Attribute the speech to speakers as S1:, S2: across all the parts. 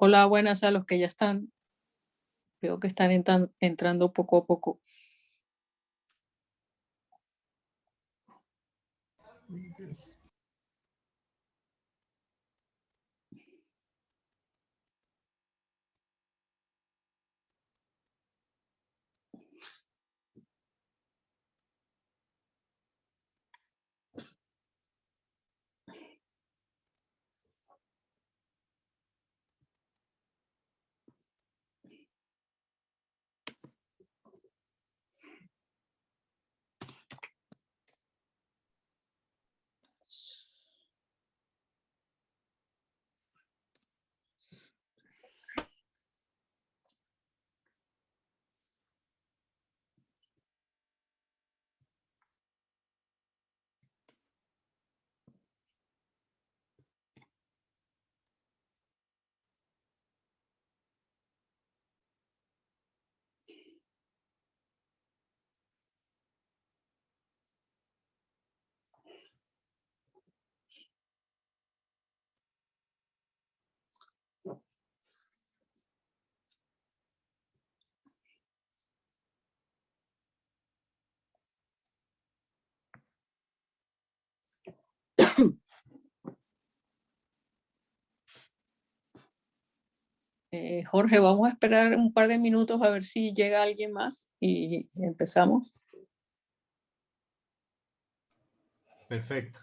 S1: Hola, buenas a los que ya están. Veo que están entrando poco a poco.
S2: Yes.
S1: Jorge, vamos a esperar un par de minutos a ver si llega alguien más y empezamos.
S2: Perfecto.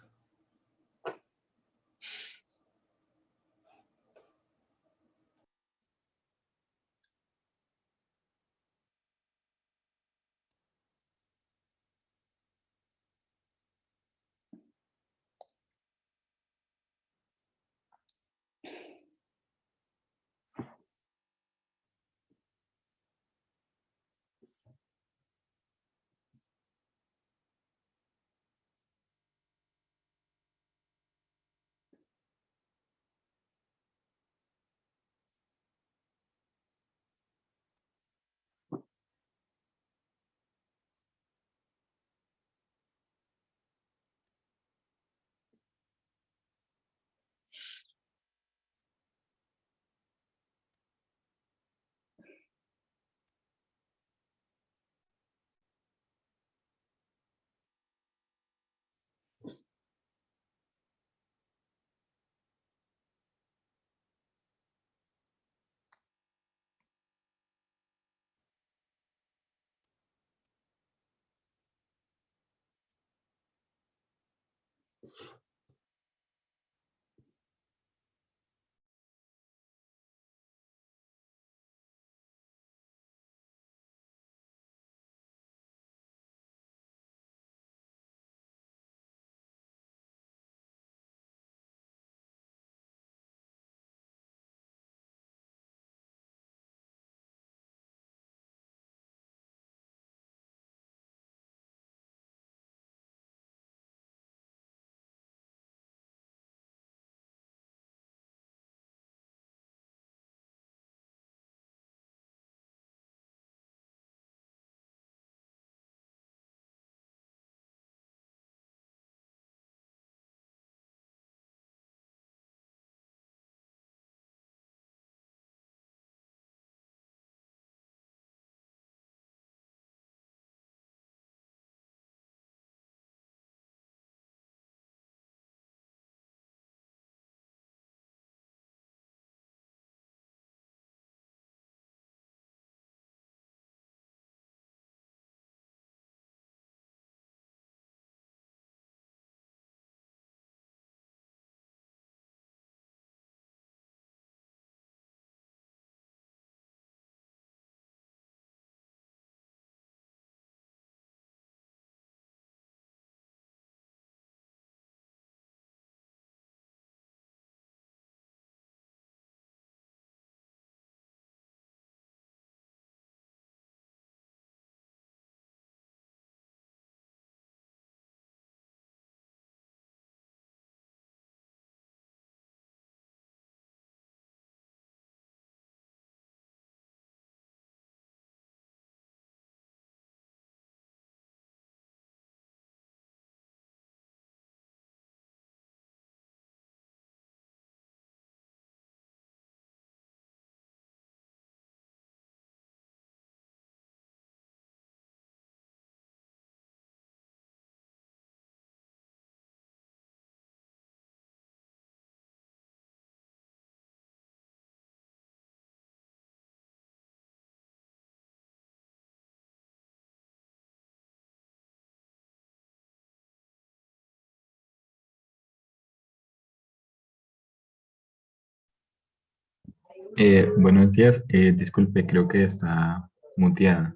S3: Buenos días. Disculpe, creo que está muteada.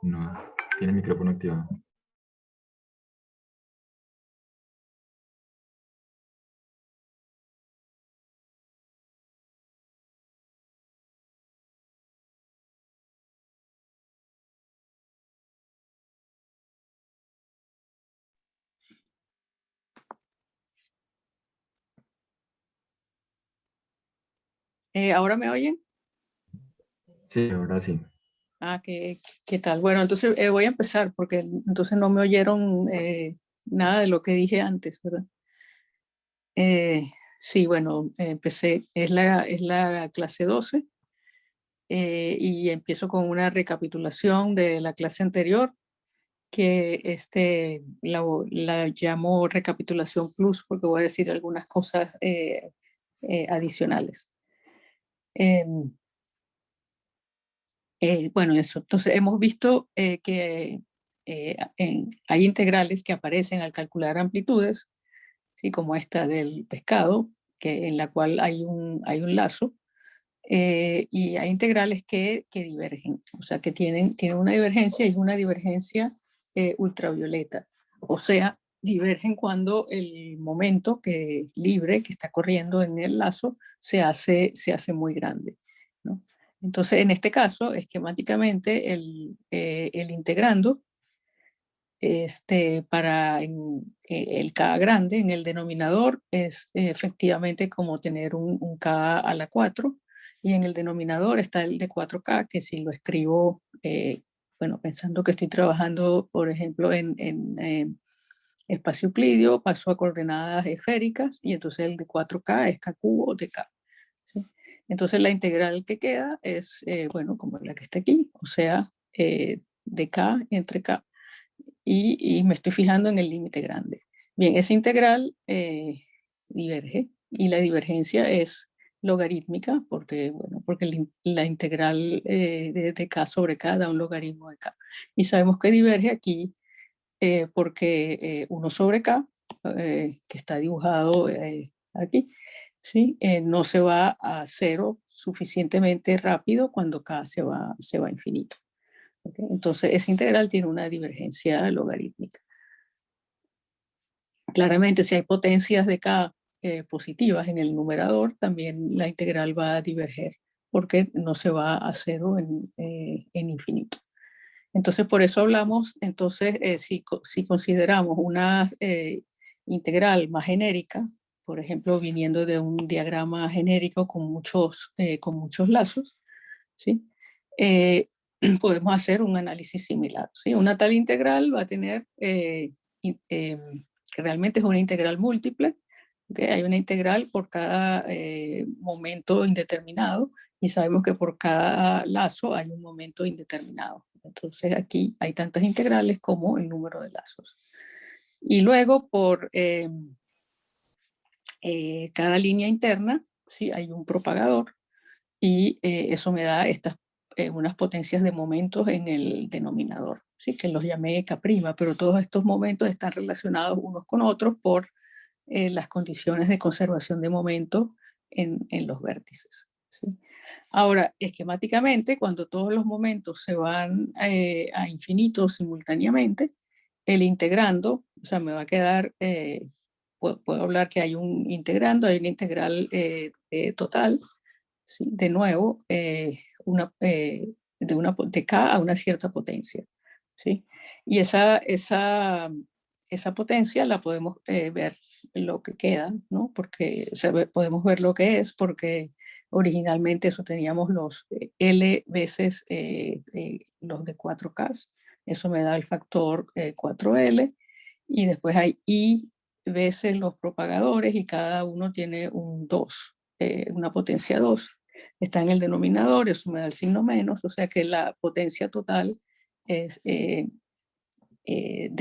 S3: No, tiene el micrófono activado.
S1: ¿Ahora me oyen?
S3: Sí, ahora sí.
S1: Ah, ¿qué tal? Bueno, entonces voy a empezar porque entonces no me oyeron nada de lo que dije antes, ¿verdad? Eh, sí, bueno, empecé, es la clase 12 y empiezo con una recapitulación de la clase anterior que la llamo recapitulación plus porque voy a decir algunas cosas adicionales. Em, bueno, eso. Entonces, hemos visto que hay integrales que aparecen al calcular amplitudes, ¿sí? Como esta del pescado, en la cual hay un lazo, y hay integrales que divergen, o sea, que tienen una divergencia y es una divergencia ultravioleta. O sea, divergen cuando el momento libre que está corriendo en el lazo se hace muy grande, ¿no? Entonces, en este caso, esquemáticamente, el integrando para el K grande en el denominador es efectivamente como tener un K a la 4 y en el denominador está el de 4K que si lo escribo, bueno, pensando que estoy trabajando, por ejemplo, en espacio euclidio, paso a coordenadas esféricas y entonces el de 4K es K cubo de K. ¿Sí? Entonces la integral que queda es, bueno, como la que está aquí, o sea, de K entre K y me estoy fijando en el límite grande. Bien, esa integral diverge y la divergencia es logarítmica porque, bueno, porque la integral de k sobre k da un logaritmo de k. Y sabemos que diverge aquí porque 1 sobre k, que está dibujado aquí, ¿sí? No se va a cero suficientemente rápido cuando k se va a infinito. ¿Okay? Entonces, esa integral tiene una divergencia logarítmica. Claramente, si hay potencias de k positivas en el numerador, también la integral va a diverger porque no se va a cero en infinito. Entonces, por eso hablamos, entonces, si consideramos una integral más genérica, por ejemplo, viniendo de un diagrama genérico con muchos lazos, ¿sí? Podemos hacer un análisis similar, ¿sí? Una tal integral va a tener, que realmente es una integral múltiple, ¿okay? Hay una integral por cada momento indeterminado y sabemos que por cada lazo hay un momento indeterminado. Entonces aquí hay tantas integrales como el número de lazos. Y luego por cada línea interna, ¿sí? Hay un propagador y eso me da unas potencias de momentos en el denominador, ¿sí? Que los llamé K', pero todos estos momentos están relacionados unos con otros por las condiciones de conservación de momento en los vértices, ¿sí? Ahora, esquemáticamente, cuando todos los momentos se van a infinito simultáneamente, el integrando, o sea, me va a quedar, puedo hablar que hay un integrando, hay una integral total, ¿sí? De nuevo, de K a una cierta potencia, ¿sí? Y esa potencia la podemos ver lo que queda, ¿no? Porque, o sea, podemos ver lo que es, porque originalmente eso teníamos los L veces los de 4K, eso me da el factor 4L, y después hay I veces los propagadores y cada uno tiene un 2, una potencia 2. Está en el denominador, eso me da el signo menos, o sea que la potencia total es D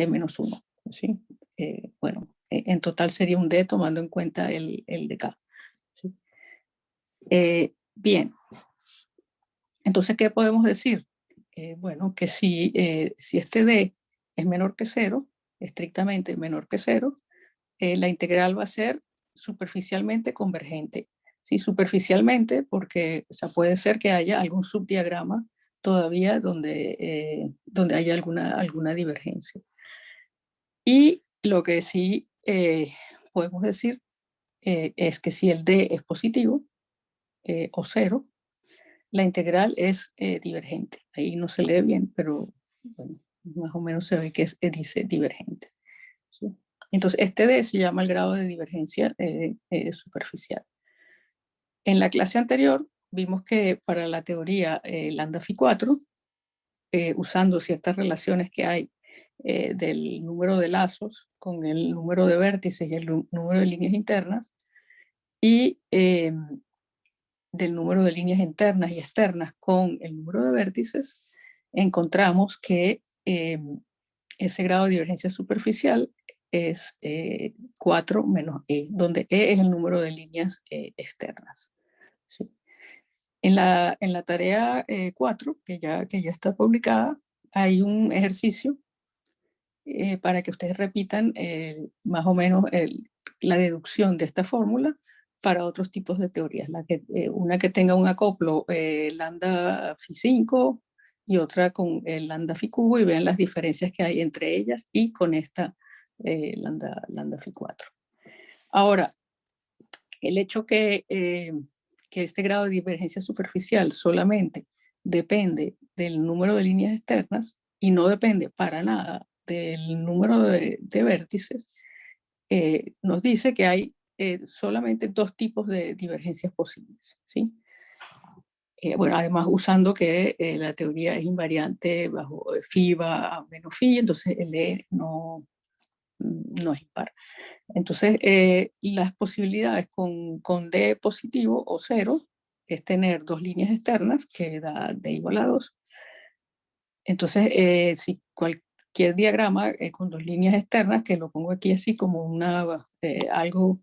S1: menos 1. ¿Sí? Bueno, en total sería un D tomando en cuenta el de K. ¿Sí? Bien, entonces, ¿qué podemos decir? Bueno, que si este D es menor que 0, estrictamente menor que 0, la integral va a ser superficialmente convergente. ¿sí? Superficialmente, porque o sea, puede ser que haya algún subdiagrama todavía donde haya alguna divergencia. Y lo que sí podemos decir es que si el D es positivo o cero, la integral es divergente. Ahí no se lee bien, pero bueno, más o menos se ve que dice divergente. ¿Sí? Entonces, este D se llama el grado de divergencia superficial. En la clase anterior vimos que para la teoría lambda phi 4, usando ciertas relaciones que hay del número de lazos con el número de vértices y el número de líneas internas, y del número de líneas internas y externas con el número de vértices, encontramos que ese grado de divergencia superficial es 4 menos E, donde E es el número de líneas externas. ¿Sí? En la tarea 4, que ya está publicada, hay un ejercicio para que ustedes repitan más o menos la deducción de esta fórmula para otros tipos de teorías. Una que tenga un acoplo lambda phi 5 y otra con el lambda phi cubo, y vean las diferencias que hay entre ellas y con esta lambda phi 4. Ahora, el hecho que este grado de divergencia superficial solamente depende del número de líneas externas y no depende para nada del número de vértices, nos dice que hay solamente dos tipos de divergencias posibles, ¿sí? Bueno, además usando que la teoría es invariante bajo phi va a menos phi, entonces el E no es impar. Entonces, las posibilidades con D positivo o cero es tener dos líneas externas que da D igual a 2. Entonces, si cualquier diagrama con dos líneas externas, que lo pongo aquí así como algo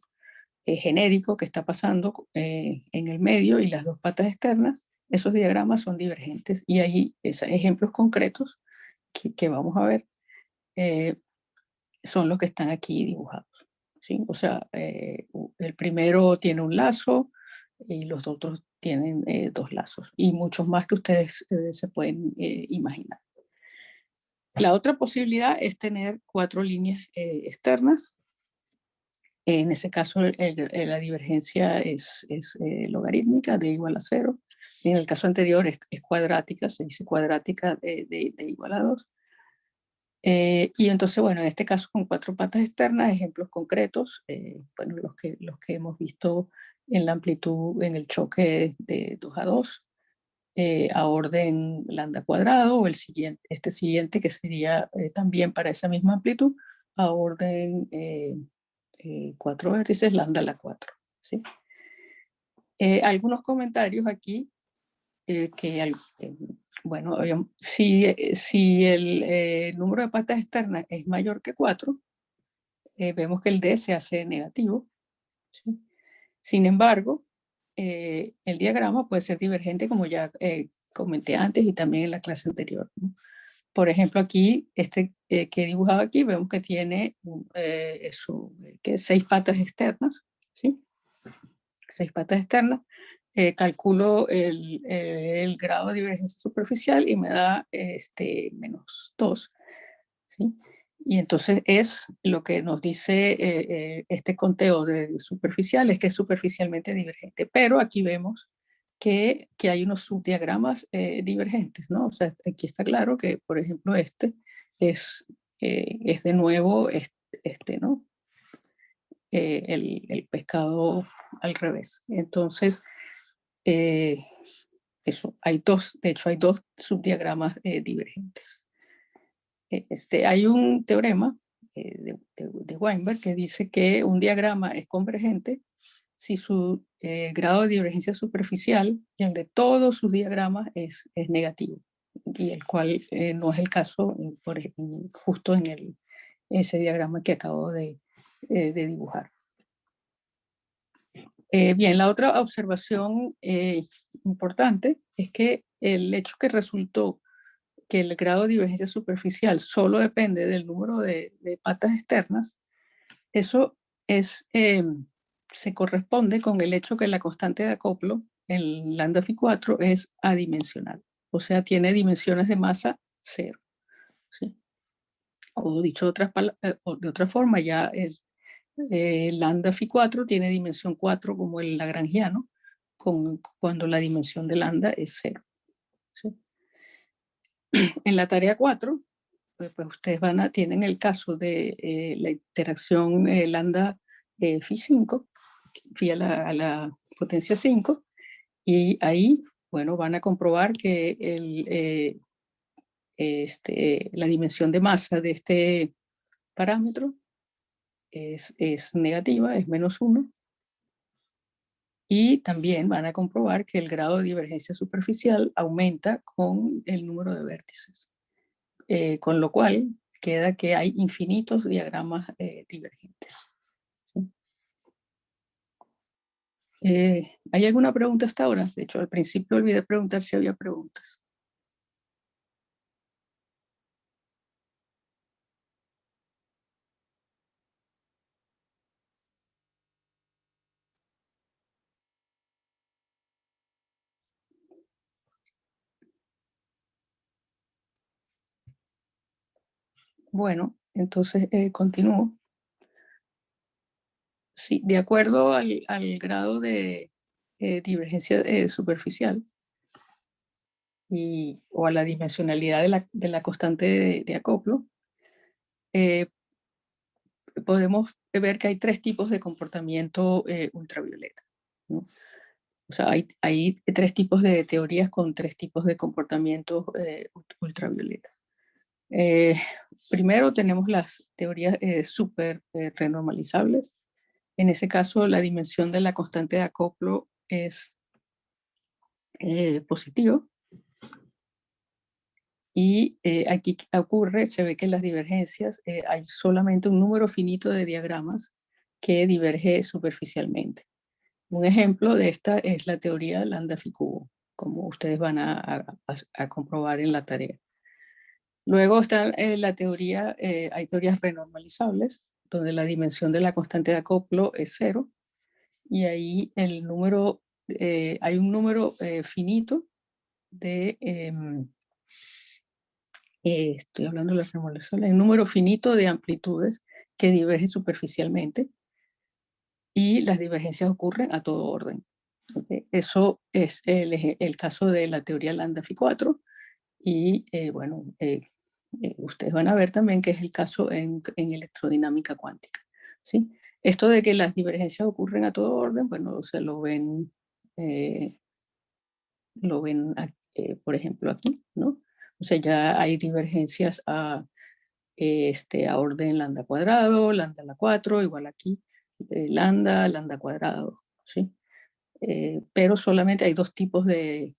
S1: genérico que está pasando en el medio y las dos patas externas, esos diagramas son divergentes. Y ahí ejemplos concretos que vamos a ver son los que están aquí dibujados. ¿Sí? O sea, el primero tiene un lazo y los otros tienen dos lazos y muchos más que ustedes se pueden imaginar. La otra posibilidad es tener cuatro líneas externas. En ese caso, la divergencia es logarítmica, D igual a 0. En el caso anterior es cuadrática, se dice cuadrática de igual a 2. Y entonces, bueno, en este caso con cuatro patas externas, ejemplos concretos, bueno, los que hemos visto en la amplitud, en el choque de 2 a 2, a orden lambda cuadrado, o este siguiente que sería también para esa misma amplitud, a orden 4 vértices, lambda a la 4. ¿Sí? Algunos comentarios aquí bueno, si el número de patas externas es mayor que 4, vemos que el D se hace negativo. ¿Sí? Sin embargo, el diagrama puede ser divergente, como ya comenté antes y también en la clase anterior, ¿no? Por ejemplo, aquí, que he dibujado aquí, vemos que tiene que 6 patas externas, ¿sí? 6 patas externas. Calculo el grado de divergencia superficial y me da menos 2. ¿Sí? Y entonces es lo que nos dice este conteo de superficial, es que es superficialmente divergente. Pero aquí vemos que hay unos subdiagramas divergentes, ¿no? O sea, aquí está claro que, por ejemplo, este es de nuevo ¿no? El pescado al revés. Entonces, eso, de hecho hay dos subdiagramas divergentes. Hay un teorema de Weinberg que dice que un diagrama es convergente si su grado de divergencia superficial y el de todos sus diagramas es negativo, y el cual no es el caso justo en ese diagrama que acabo de dibujar. Bien, la otra observación importante es que el hecho que resultó que el grado de divergencia superficial solo depende del número de patas externas, eso es se corresponde con el hecho que la constante de acoplo, el lambda phi 4, es adimensional. O sea, tiene dimensiones de masa 0. ¿Sí? O dicho de otra forma, ya el lambda phi 4 tiene dimensión 4 como el lagrangiano, cuando la dimensión de lambda es 0. ¿Sí? En la tarea 4, pues ustedes tienen el caso de la interacción lambda phi 5, phi a la potencia 5, y ahí, bueno, van a comprobar que la dimensión de masa de este parámetro es negativa, es -1, y también van a comprobar que el grado de divergencia superficial aumenta con el número de vértices, con lo cual queda que hay infinitos diagramas divergentes. ¿Hay alguna pregunta hasta ahora? De hecho, al principio olvidé preguntar si había preguntas. Bueno, entonces continúo. Sí, de acuerdo al grado de divergencia superficial o a la dimensionalidad de la constante de acoplo, podemos ver que hay 3 tipos de comportamiento ultravioleta, ¿no? O sea, hay 3 tipos de teorías con 3 tipos de comportamientos ultravioleta. Primero tenemos las teorías super renormalizables. En ese caso, la dimensión de la constante de acoplo es positivo. Y aquí ocurre, se ve que en las divergencias hay solamente un número finito de diagramas que diverge superficialmente. Un ejemplo de esta es la teoría de lambda phi cubo, como ustedes van a comprobar en la tarea. Luego está la teoría, hay teorías renormalizables, donde la dimensión de la constante de acoplo es 0, y ahí hay un número finito de, estoy hablando de las renormalizables, hay un número finito de amplitudes que divergen superficialmente, y las divergencias ocurren a todo orden. ¿Okay? Eso es el caso de la teoría lambda phi 4, y bueno, ustedes van a ver también que es el caso en electrodinámica cuántica. ¿Sí? Esto de que las divergencias ocurren a todo orden, bueno, se lo ven, por ejemplo, aquí, ¿no? O sea, ya hay divergencias a orden lambda cuadrado, lambda a la 4, igual aquí, lambda cuadrado, ¿sí? Pero solamente hay 2 tipos de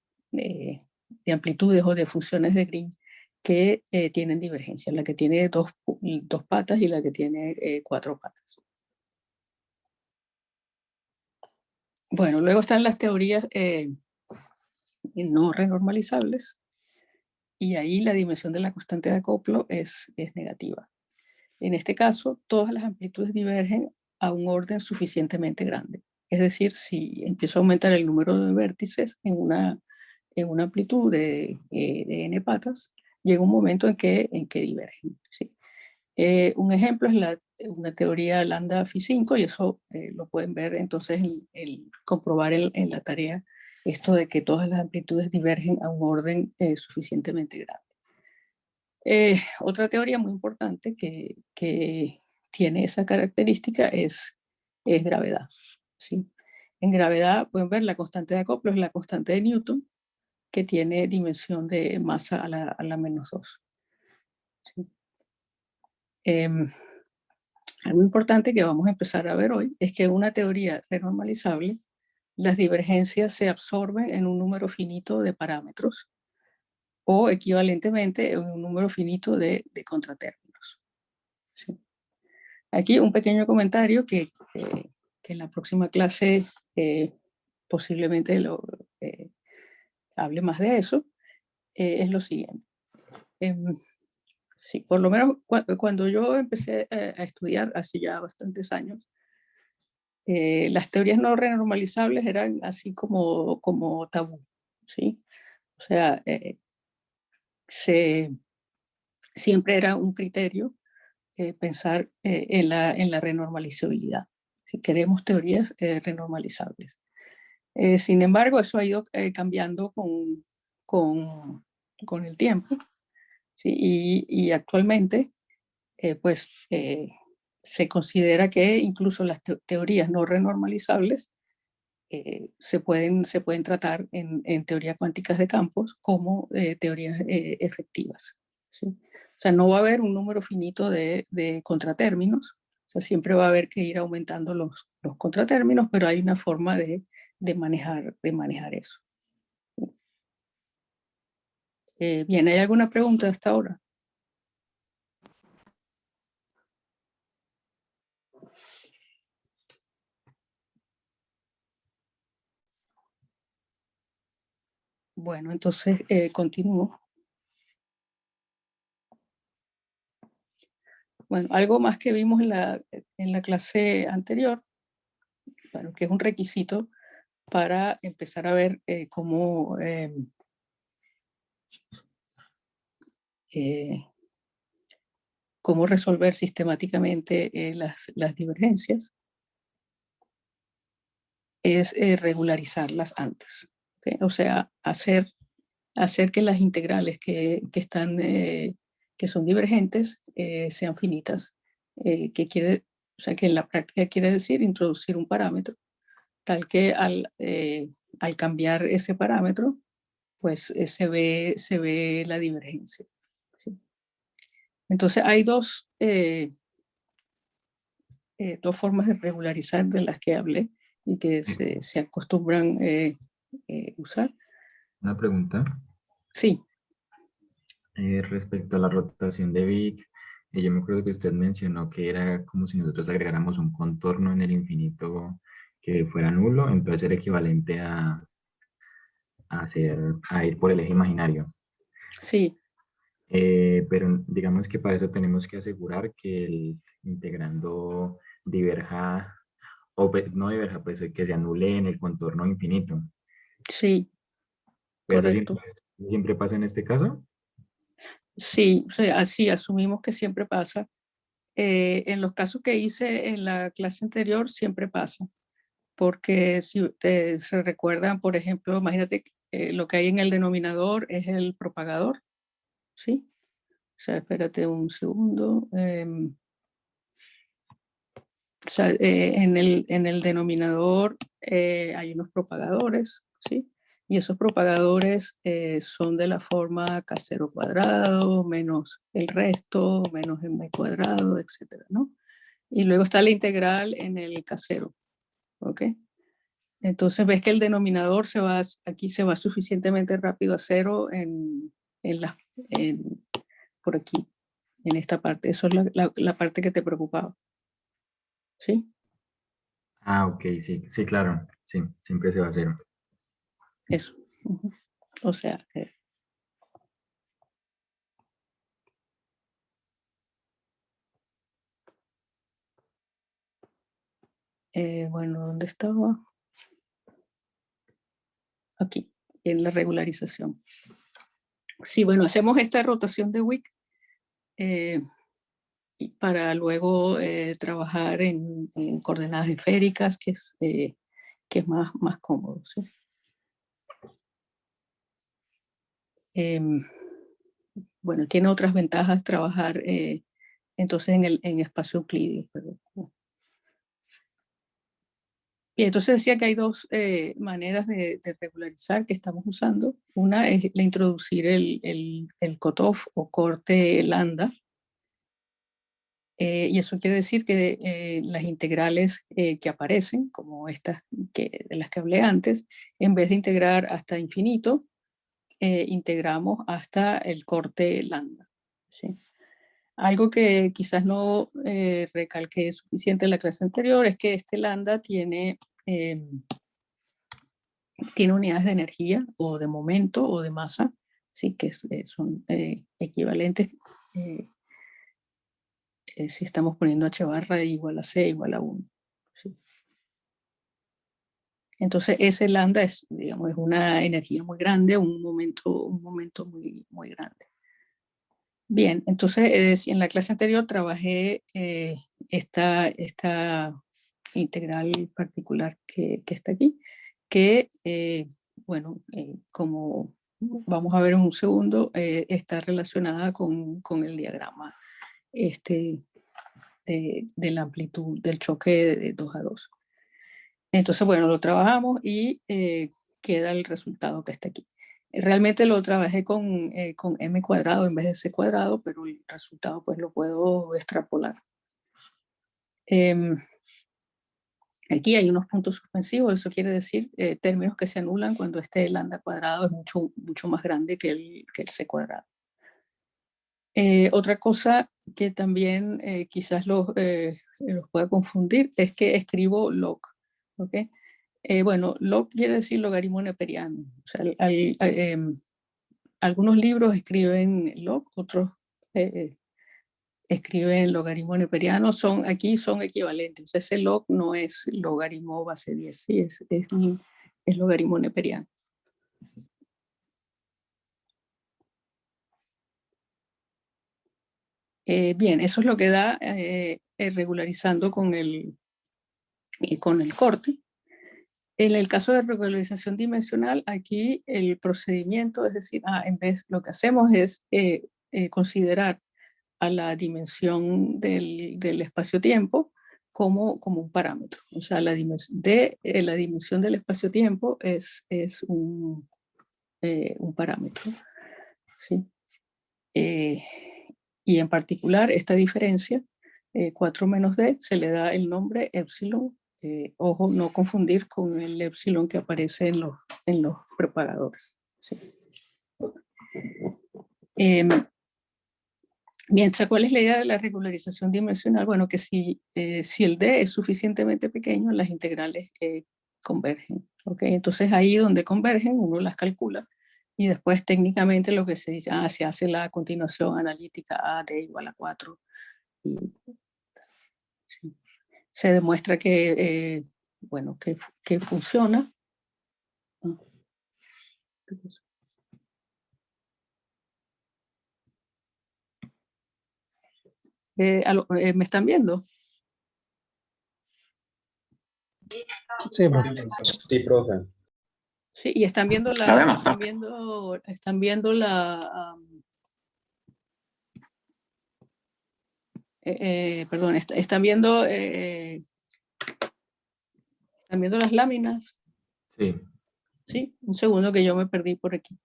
S1: amplitudes o de funciones de Green que tienen divergencia, la que tiene dos patas y la que tiene 4 patas. Bueno, luego están las teorías no renormalizables, y ahí la dimensión de la constante de acoplo es negativa. En este caso, todas las amplitudes divergen a un orden suficientemente grande. Es decir, si empiezo a aumentar el número de vértices en una amplitud de n patas, llega un momento en que divergen. ¿Sí? Un ejemplo es una teoría lambda phi 5, y eso lo pueden ver entonces comprobar en la tarea, esto de que todas las amplitudes divergen a un orden suficientemente grande. Otra teoría muy importante que tiene esa característica es gravedad. ¿Sí? En gravedad pueden ver la constante de acoplo es la constante de Newton, que tiene dimensión de masa a la -2. ¿Sí? Algo importante que vamos a empezar a ver hoy es que en una teoría renormalizable, las divergencias se absorben en un número finito de parámetros, o equivalentemente en un número finito de contratérminos. ¿Sí? Aquí un pequeño comentario que en la próxima clase posiblemente hable más de eso, es lo siguiente. Sí, por lo menos cuando yo empecé a estudiar hace ya bastantes años, las teorías no renormalizables eran así como tabú, ¿sí? O sea, siempre era un criterio pensar en la renormalizabilidad. Si queremos teorías renormalizables. Sin embargo, eso ha ido cambiando con el tiempo, ¿sí? Y actualmente, pues, se considera que incluso las teorías no renormalizables se pueden tratar en teoría cuánticas de campos como teorías efectivas, ¿sí? O sea, no va a haber un número finito de contratérminos, o sea, siempre va a haber que ir aumentando los contratérminos, pero hay una forma de manejar eso. Bien, ¿hay alguna pregunta hasta ahora? Bueno, entonces continúo. Bueno, algo más que vimos en la clase anterior, bueno, que es un requisito para empezar a ver cómo resolver sistemáticamente las divergencias, es regularizarlas antes. ¿Okay? O sea, hacer que las integrales que son divergentes sean finitas. O sea, que en la práctica quiere decir introducir un parámetro tal que al cambiar ese parámetro, pues se ve la divergencia. ¿Sí? Entonces hay dos formas de regularizar de las que hablé y que se acostumbran usar.
S3: Una pregunta.
S1: Sí.
S3: Respecto a la rotación de Vic, yo me acuerdo que usted mencionó que era como si nosotros agregáramos un contorno en el infinito que fuera nulo, entonces era equivalente a ir por el eje imaginario.
S1: Sí.
S3: Pero digamos que para eso tenemos que asegurar que el integrando diverja, o pues, no diverja, pues que se anule en el contorno infinito.
S1: Sí,
S3: ¿Pero eso
S1: correcto.
S3: siempre pasa en este caso?
S1: Sí, o sea, así asumimos que siempre pasa. En los casos que hice en la clase anterior, siempre pasa. Porque si ustedes se recuerdan, por ejemplo, imagínate lo que hay en el denominador es el propagador, ¿sí? O sea, espérate un segundo. O sea, en el denominador hay unos propagadores, ¿sí? Y esos propagadores son de la forma K0 cuadrado menos el resto, menos m cuadrado, etcétera, ¿no? Y luego está la integral en el K0, ¿ok? Entonces ves que el denominador aquí se va suficientemente rápido a cero por aquí, en esta parte. Eso es la parte que te preocupaba, ¿sí?
S3: Ah, ok, sí, sí, claro, sí, siempre se va a hacer.
S1: Eso. Uh-huh. O sea, bueno, ¿dónde estaba? Aquí, en la regularización. Sí, bueno, hacemos esta rotación de Wick para luego trabajar en coordenadas esféricas, que es más cómodo, ¿sí? Bueno, tiene otras ventajas trabajar entonces en espacio euclídeo. Y entonces decía que hay dos maneras de regularizar que estamos usando. Una es la introducir el cutoff o corte lambda. Y eso quiere decir que las integrales que aparecen, como estas de las que hablé antes, en vez de integrar hasta infinito, integramos hasta el corte lambda. ¿Sí? Algo que quizás no recalqué suficiente en la clase anterior es que este lambda tiene unidades de energía o de momento o de masa, ¿sí? Que son equivalentes si estamos poniendo h barra igual a c igual a 1. ¿Sí? Entonces ese lambda es, digamos, es una energía muy grande, un momento muy, muy grande. Bien, entonces en la clase anterior trabajé esta integral particular que está aquí, que, bueno, como vamos a ver en un segundo, está relacionada con el diagrama de la amplitud del choque de 2 a 2. Entonces, bueno, lo trabajamos y queda el resultado que está aquí. Realmente lo trabajé con m cuadrado en vez de c cuadrado, pero el resultado pues lo puedo extrapolar. Aquí hay unos puntos suspensivos, eso quiere decir términos que se anulan cuando este lambda cuadrado es mucho más grande que el c cuadrado. Otra cosa que también quizás los pueda confundir es que escribo log, ¿ok? Bueno, log quiere decir logaritmo neperiano. O sea, algunos libros escriben log, otros escriben logaritmo neperiano. Aquí son equivalentes. Ese log no es logaritmo base 10, sí, es logaritmo neperiano. Bien, eso es lo que da regularizando con el corte. En el caso de regularización dimensional, aquí el procedimiento, es decir, en vez lo que hacemos es considerar a la dimensión del espacio-tiempo como un parámetro. O sea, la dimensión del espacio-tiempo es un parámetro. ¿Sí? Y en particular, esta diferencia, 4 menos d, se le da el nombre epsilon. Ojo, no confundir con el epsilon que aparece en los preparadores. ¿Sí? Bien, ¿cuál es la idea de la regularización dimensional? Bueno, que si el d es suficientemente pequeño, las integrales convergen. ¿Okay? Entonces ahí donde convergen, uno las calcula y después técnicamente lo que se dice, se hace la continuación analítica a d igual a 4. Y, sí, se demuestra que, bueno, que funciona. ¿Me están viendo?
S4: Sí,
S5: Sí, profe.
S1: Sí, y están viendo perdón, están viendo las láminas.
S3: Sí.
S1: Sí, un segundo que yo me perdí por aquí.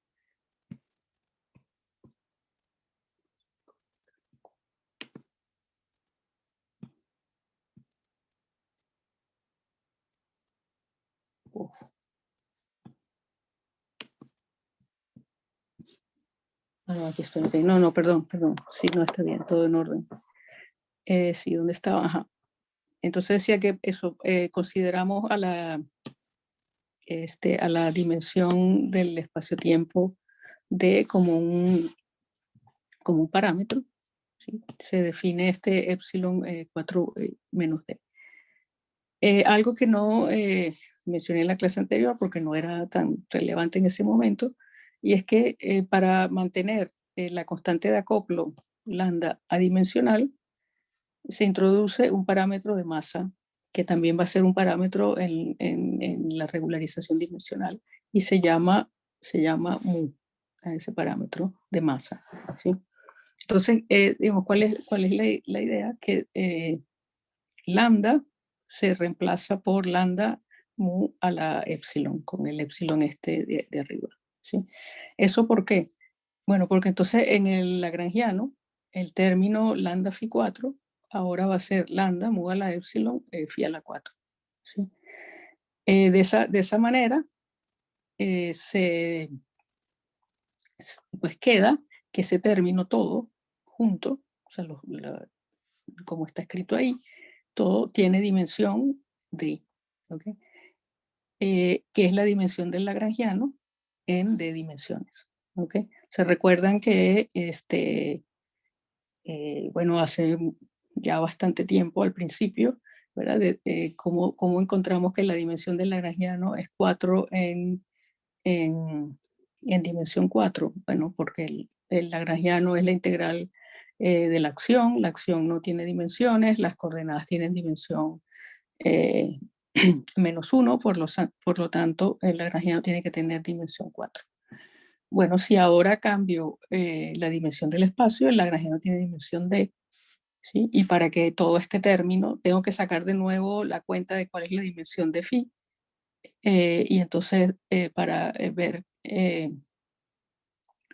S1: Uf. No, aquí estoy. Okay. No, perdón. Sí, no está bien, todo en orden. Sí, ¿dónde estaba? Ajá. Entonces decía que eso, consideramos a la dimensión del espacio-tiempo D como un parámetro. ¿Sí? Se define este epsilon 4 menos D. Algo que no mencioné en la clase anterior porque no era tan relevante en ese momento, y es que para mantener la constante de acoplo lambda adimensional, se introduce un parámetro de masa que también va a ser un parámetro en la regularización dimensional y se llama mu, a ese parámetro de masa. ¿Sí? Entonces, digamos, ¿cuál es la idea? Que lambda se reemplaza por lambda mu a la epsilon, con el epsilon de arriba. ¿Sí? ¿Eso por qué? Bueno, porque entonces en el lagrangiano, el término lambda phi 4 ahora va a ser lambda mu a la epsilon phi a la 4. ¿Sí? De esa manera, pues queda que ese término todo junto, o sea, como está escrito ahí, todo tiene dimensión d, ¿okay? Que es la dimensión del lagrangiano en d dimensiones. ¿Okay? Se recuerdan que bueno, hace ya bastante tiempo al principio ¿verdad? Cómo encontramos que la dimensión del lagrangiano es 4 en dimensión 4. Bueno, porque el lagrangiano es la integral de la acción no tiene dimensiones, las coordenadas tienen dimensión -1, por lo tanto el lagrangiano tiene que tener dimensión 4. Bueno, si ahora cambio la dimensión del espacio, el lagrangiano tiene dimensión d, ¿sí? Y para que todo este término, tengo que sacar de nuevo la cuenta de cuál es la dimensión de phi, y entonces para ver,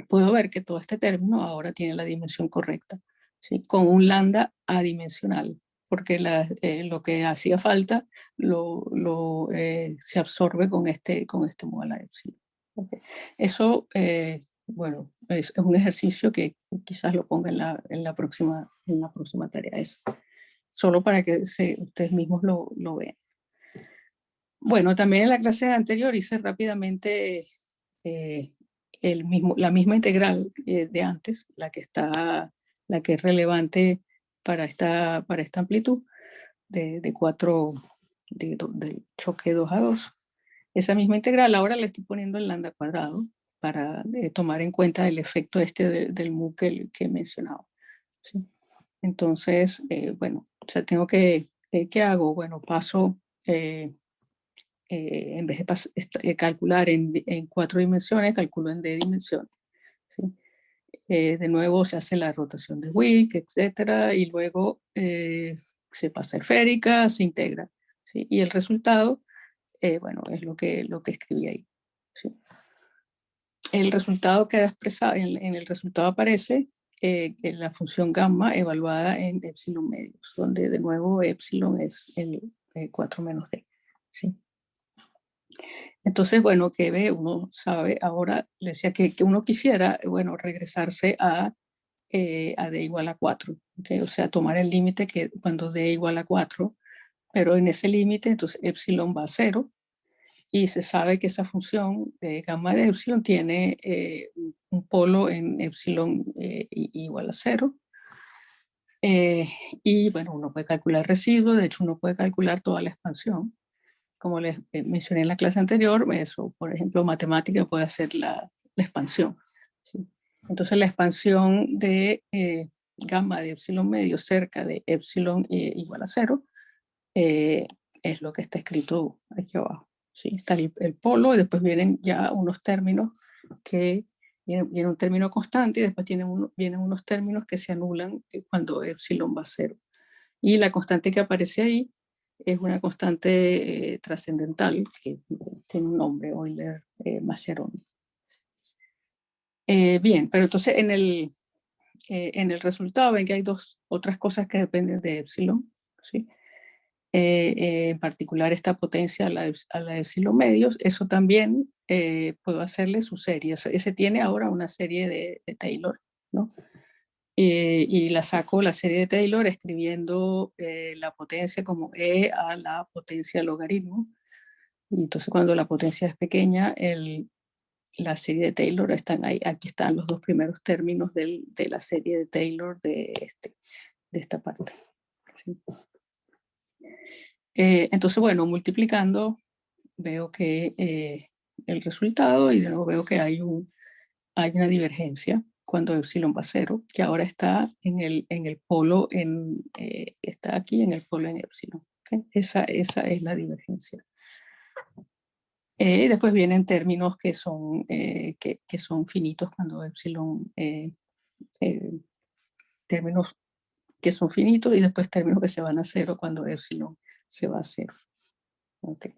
S1: puedo ver que todo este término ahora tiene la dimensión correcta, ¿sí? Con un lambda adimensional, porque lo que hacía falta se absorbe con este módulo epsilon. Okay. Eso, bueno, es un ejercicio que quizás lo ponga en la próxima tarea. Es solo para que ustedes mismos lo vean. Bueno, también en la clase anterior hice rápidamente la misma integral de antes, la que es relevante para esta amplitud de 4, del choque 2 a 2. Esa misma integral ahora le estoy poniendo el lambda cuadrado para tomar en cuenta el efecto del mu que he mencionado, ¿sí? Entonces, bueno, o sea, ¿qué hago? Bueno, paso, en vez de calcular en 4 dimensiones, calculo en d dimensiones, ¿sí? De nuevo se hace la rotación de Wick, etcétera, y luego se pasa a esférica, se integra, ¿sí? Y el resultado, bueno, es lo que escribí ahí, ¿sí? El resultado queda expresado, en el resultado aparece la función gamma evaluada en epsilon medios, donde de nuevo epsilon es el 4 menos d, ¿sí? Entonces, bueno, que ve, uno sabe, ahora le decía que uno quisiera, bueno, regresarse a d igual a 4, ¿okay? O sea, tomar el límite que cuando d igual a 4, pero en ese límite, entonces epsilon va a 0, y se sabe que esa función de gamma de epsilon tiene un polo en epsilon igual a 0. Y bueno, uno puede calcular residuos, de hecho uno puede calcular toda la expansión. Como les mencioné en la clase anterior, eso, por ejemplo, matemática puede hacer la expansión, ¿sí? Entonces la expansión de gamma de epsilon medio cerca de epsilon igual a 0 es lo que está escrito aquí abajo, ¿sí? Está el polo y después vienen ya unos términos que viene un término constante y después vienen unos términos que se anulan cuando epsilon va a 0. Y la constante que aparece ahí es una constante trascendental que tiene un nombre, Euler-Mascheroni. Bien, pero entonces en el resultado ven que hay otras cosas que dependen de epsilon, ¿sí? En particular esta potencia a la epsilon medios, eso también puedo hacerle su serie. Ese tiene ahora una serie de Taylor, ¿no? Y la saco la serie de Taylor escribiendo la potencia como E a la potencia logaritmo. Y entonces cuando la potencia es pequeña, la serie de Taylor están ahí. Aquí están los dos primeros términos de la serie de Taylor de esta parte, ¿sí? Entonces, bueno, multiplicando, veo que el resultado, y de nuevo veo que hay una divergencia cuando epsilon va a 0, que ahora está en el polo, está aquí en el polo en epsilon, ¿okay? Esa es la divergencia. Después vienen términos que son finitos cuando epsilon, términos que son finitos y después términos que se van a 0 cuando epsilon se va a 0. Okay.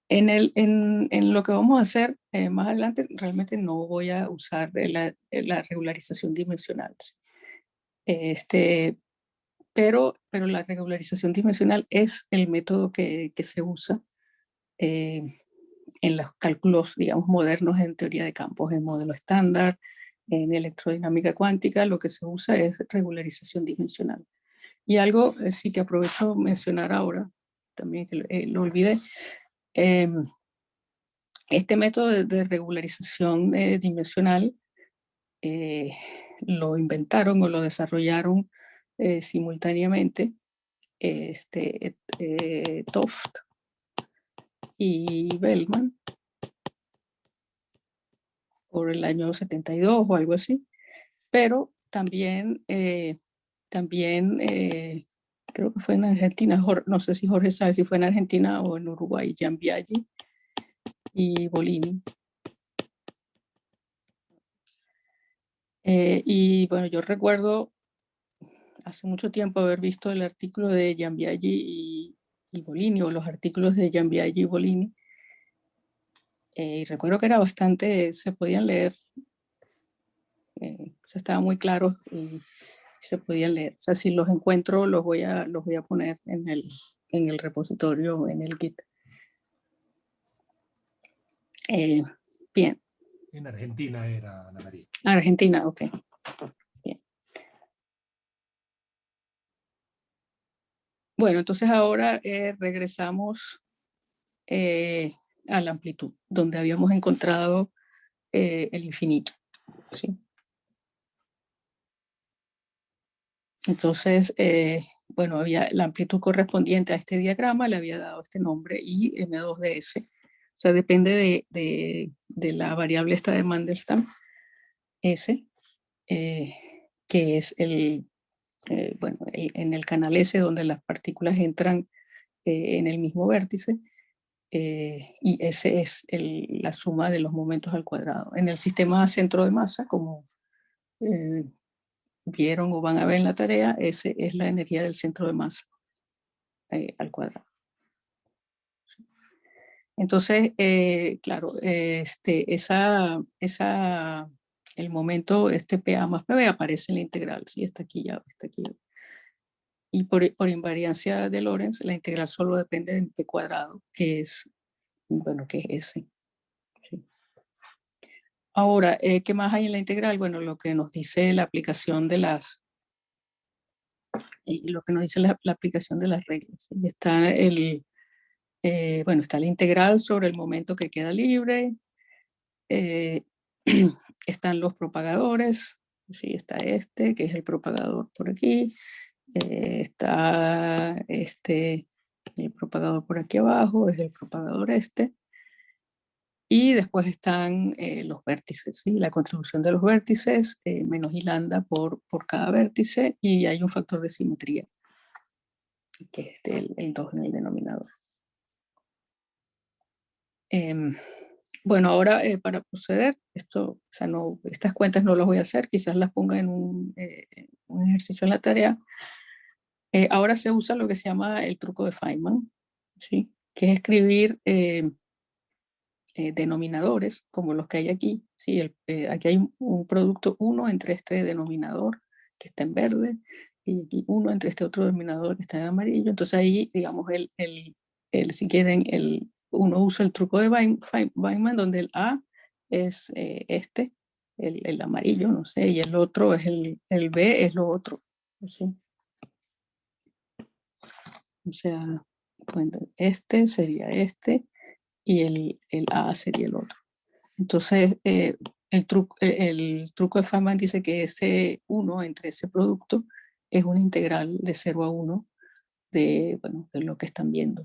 S1: En lo que vamos a hacer más adelante, realmente no voy a usar la regularización dimensional. Pero la regularización dimensional es el método que se usa en los cálculos, digamos, modernos en teoría de campos, en modelo estándar, en electrodinámica cuántica, lo que se usa es regularización dimensional. Y algo sí que aprovecho mencionar ahora, también que lo olvidé, este método de regularización dimensional lo inventaron o lo desarrollaron simultáneamente Toft y Bellman por el año 72 o algo así, pero también, creo que fue en Argentina, no sé si Jorge sabe si fue en Argentina o en Uruguay, Giambiaggi y Bolini. Y bueno, yo recuerdo hace mucho tiempo haber visto el artículo de Giambiaggi y Bolini, o los artículos de Giambiaggi y Bolini, y recuerdo que era bastante, se podían leer, se estaba muy claro y se podían leer. O sea, si los encuentro, los voy a poner en el repositorio, en el Git. Bien.
S2: En Argentina era, Ana María.
S1: Argentina, ok. Bien. Bueno, entonces ahora regresamos a la amplitud, donde habíamos encontrado el infinito. ¿Sí? Entonces, bueno, había la amplitud correspondiente a este diagrama, le había dado este nombre, y M2ds. O sea, depende de la variable esta de Mandelstam, S, que es en el canal S donde las partículas entran en el mismo vértice, y ese es la suma de los momentos al cuadrado. En el sistema centro de masa, como vieron o van a ver en la tarea, ese es la energía del centro de masa al cuadrado. Entonces, claro, el momento, PA más PB aparece en la integral, ¿sí? Está aquí ya, está aquí. Y por invariancia de Lorentz, la integral solo depende de P cuadrado, que es, bueno, que es S. ¿Sí? Ahora, ¿qué más hay en la integral? Bueno, lo que nos dice la aplicación de las aplicación de las reglas. ¿Sí? Está está la integral sobre el momento que queda libre. Están los propagadores. Sí, está que es el propagador por aquí. Está el propagador por aquí abajo, es el propagador Y después están los vértices, ¿sí? La contribución de los vértices, menos I lambda por cada vértice, y hay un factor de simetría, que es el 2 en el denominador. Bueno, ahora para proceder, estas cuentas no las voy a hacer, quizás las ponga en un ejercicio en la tarea. Ahora se usa lo que se llama el truco de Feynman, ¿sí? Que es escribir denominadores como los que hay aquí. ¿Sí? Aquí hay un producto 1 entre este denominador que está en verde, y aquí 1 entre este otro denominador que está en amarillo. Entonces ahí, digamos, si quieren, uno usa el truco de Feynman, donde el A es el amarillo, no sé, y el otro es el B, es lo otro. ¿Sí? O sea, bueno, sería y el A sería el otro. Entonces, el truco de Feynman dice que ese 1 entre ese producto es una integral de 0 a 1 de lo que están viendo.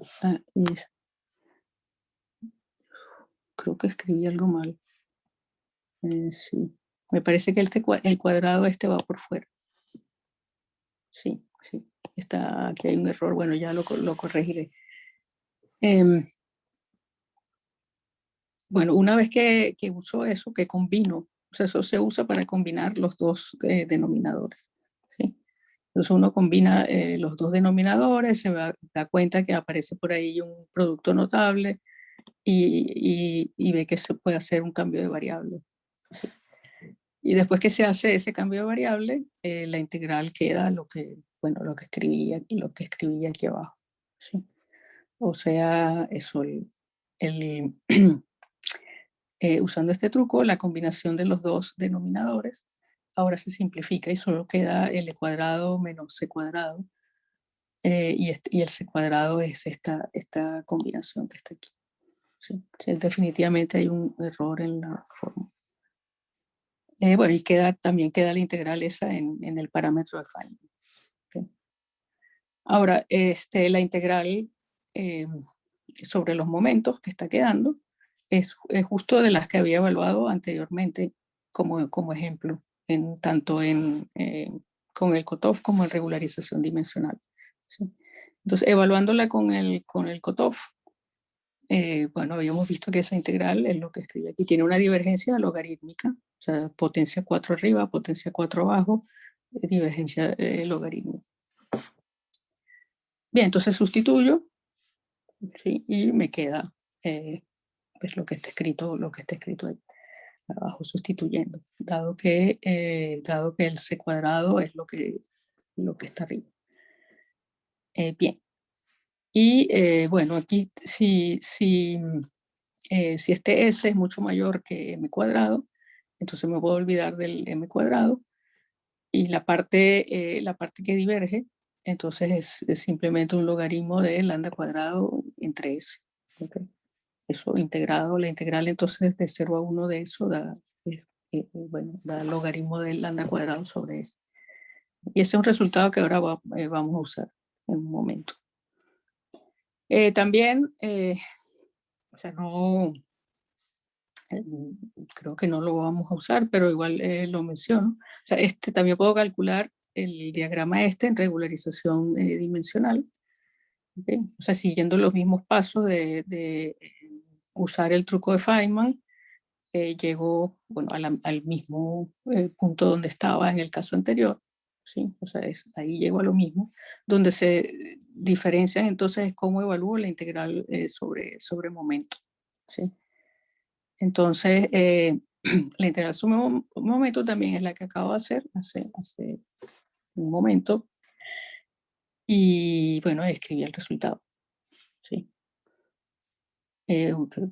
S1: Creo que escribí algo mal. Sí. Me parece que el cuadrado va por fuera. Sí. Aquí hay un error. Bueno, ya lo corregiré. Bueno, una vez que uso eso, que combino, o sea, eso se usa para combinar los dos denominadores. ¿Sí? Entonces uno combina los dos denominadores, da cuenta que aparece por ahí un producto notable y ve que se puede hacer un cambio de variable. ¿Sí? Y después que se hace ese cambio de variable, la integral queda lo que escribí aquí abajo. ¿Sí? O sea, eso, usando este truco, la combinación de los dos denominadores ahora se simplifica y solo queda L cuadrado menos C cuadrado. Y el C cuadrado es esta combinación que está aquí. ¿Sí? Definitivamente hay un error en la forma. Bueno, y también queda la integral esa en el parámetro de Feynman. ¿Sí? Ahora, la integral sobre los momentos que está quedando es justo de las que había evaluado anteriormente como ejemplo, tanto con el cutoff como en regularización dimensional. ¿Sí? Entonces, evaluándola con el cutoff, bueno, habíamos visto que esa integral es lo que escribe aquí. Tiene una divergencia logarítmica, o sea, potencia 4 arriba, potencia 4 abajo, divergencia logarítmica. Bien, entonces sustituyo, ¿sí? Y me queda pues lo que está escrito ahí abajo, sustituyendo, dado que el c cuadrado es lo que está arriba. Bien. Y bueno, aquí si este S es mucho mayor que m cuadrado, entonces me puedo olvidar del m cuadrado, y la parte que diverge, entonces es simplemente un logaritmo de lambda cuadrado entre S. ¿Okay? Eso integrado, la integral entonces de 0 a 1 de eso da el logaritmo del lambda cuadrado sobre S. Y ese es un resultado que ahora vamos a usar en un momento. También, o sea, no, creo que no lo vamos a usar, pero igual lo menciono. O sea, también puedo calcular el diagrama en regularización dimensional. ¿Okay? O sea, siguiendo los mismos pasos de usar el truco de Feynman, llego, bueno, al mismo punto donde estaba en el caso anterior. ¿Sí? O sea, ahí llego a lo mismo. Donde se diferencian entonces es cómo evalúo la integral sobre momento. ¿Sí? Entonces, la integral sobre momento también es la que acabo de hacer hace un momento. Y bueno, escribí el resultado. ¿Sí?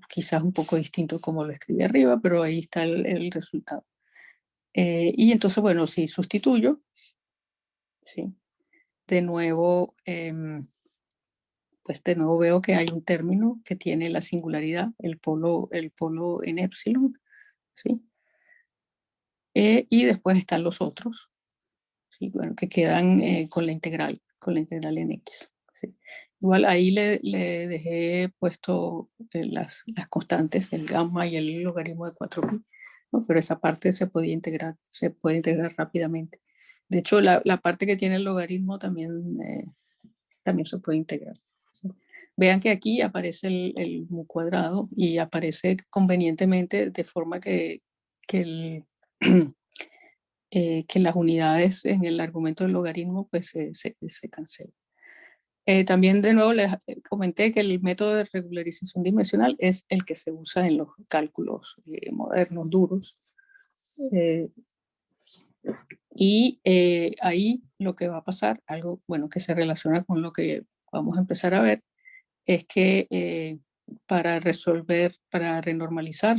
S1: Quizás un poco distinto como lo escribí arriba, pero ahí está el resultado. Y entonces, bueno, si sustituyo, ¿sí? De nuevo, pues de nuevo veo que hay un término que tiene la singularidad, el polo en epsilon, ¿sí? Y después están los otros, ¿sí? Bueno, que quedan con la integral en x. ¿Sí? Igual ahí le dejé puesto las constantes, el gamma y el logaritmo de 4pi, ¿no? Pero esa parte se puede integrar rápidamente. De hecho, la parte que tiene el logaritmo también se puede integrar. ¿Sí? Vean que aquí aparece el mu cuadrado y aparece convenientemente de forma que las unidades en el argumento del logaritmo pues se cancelan. También de nuevo les comenté que el método de regularización dimensional es el que se usa en los cálculos modernos, duros. Y ahí lo que va a pasar, algo bueno que se relaciona con lo que vamos a empezar a ver, es que para renormalizar,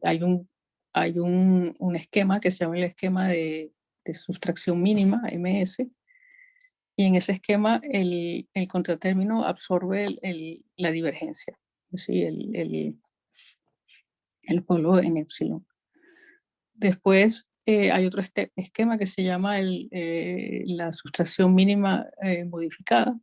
S1: hay un esquema que se llama el esquema de sustracción mínima, MS, y en ese esquema el contratérmino absorbe la divergencia, ¿sí? el polo en epsilon. Después hay otro esquema que se llama la sustracción mínima modificada,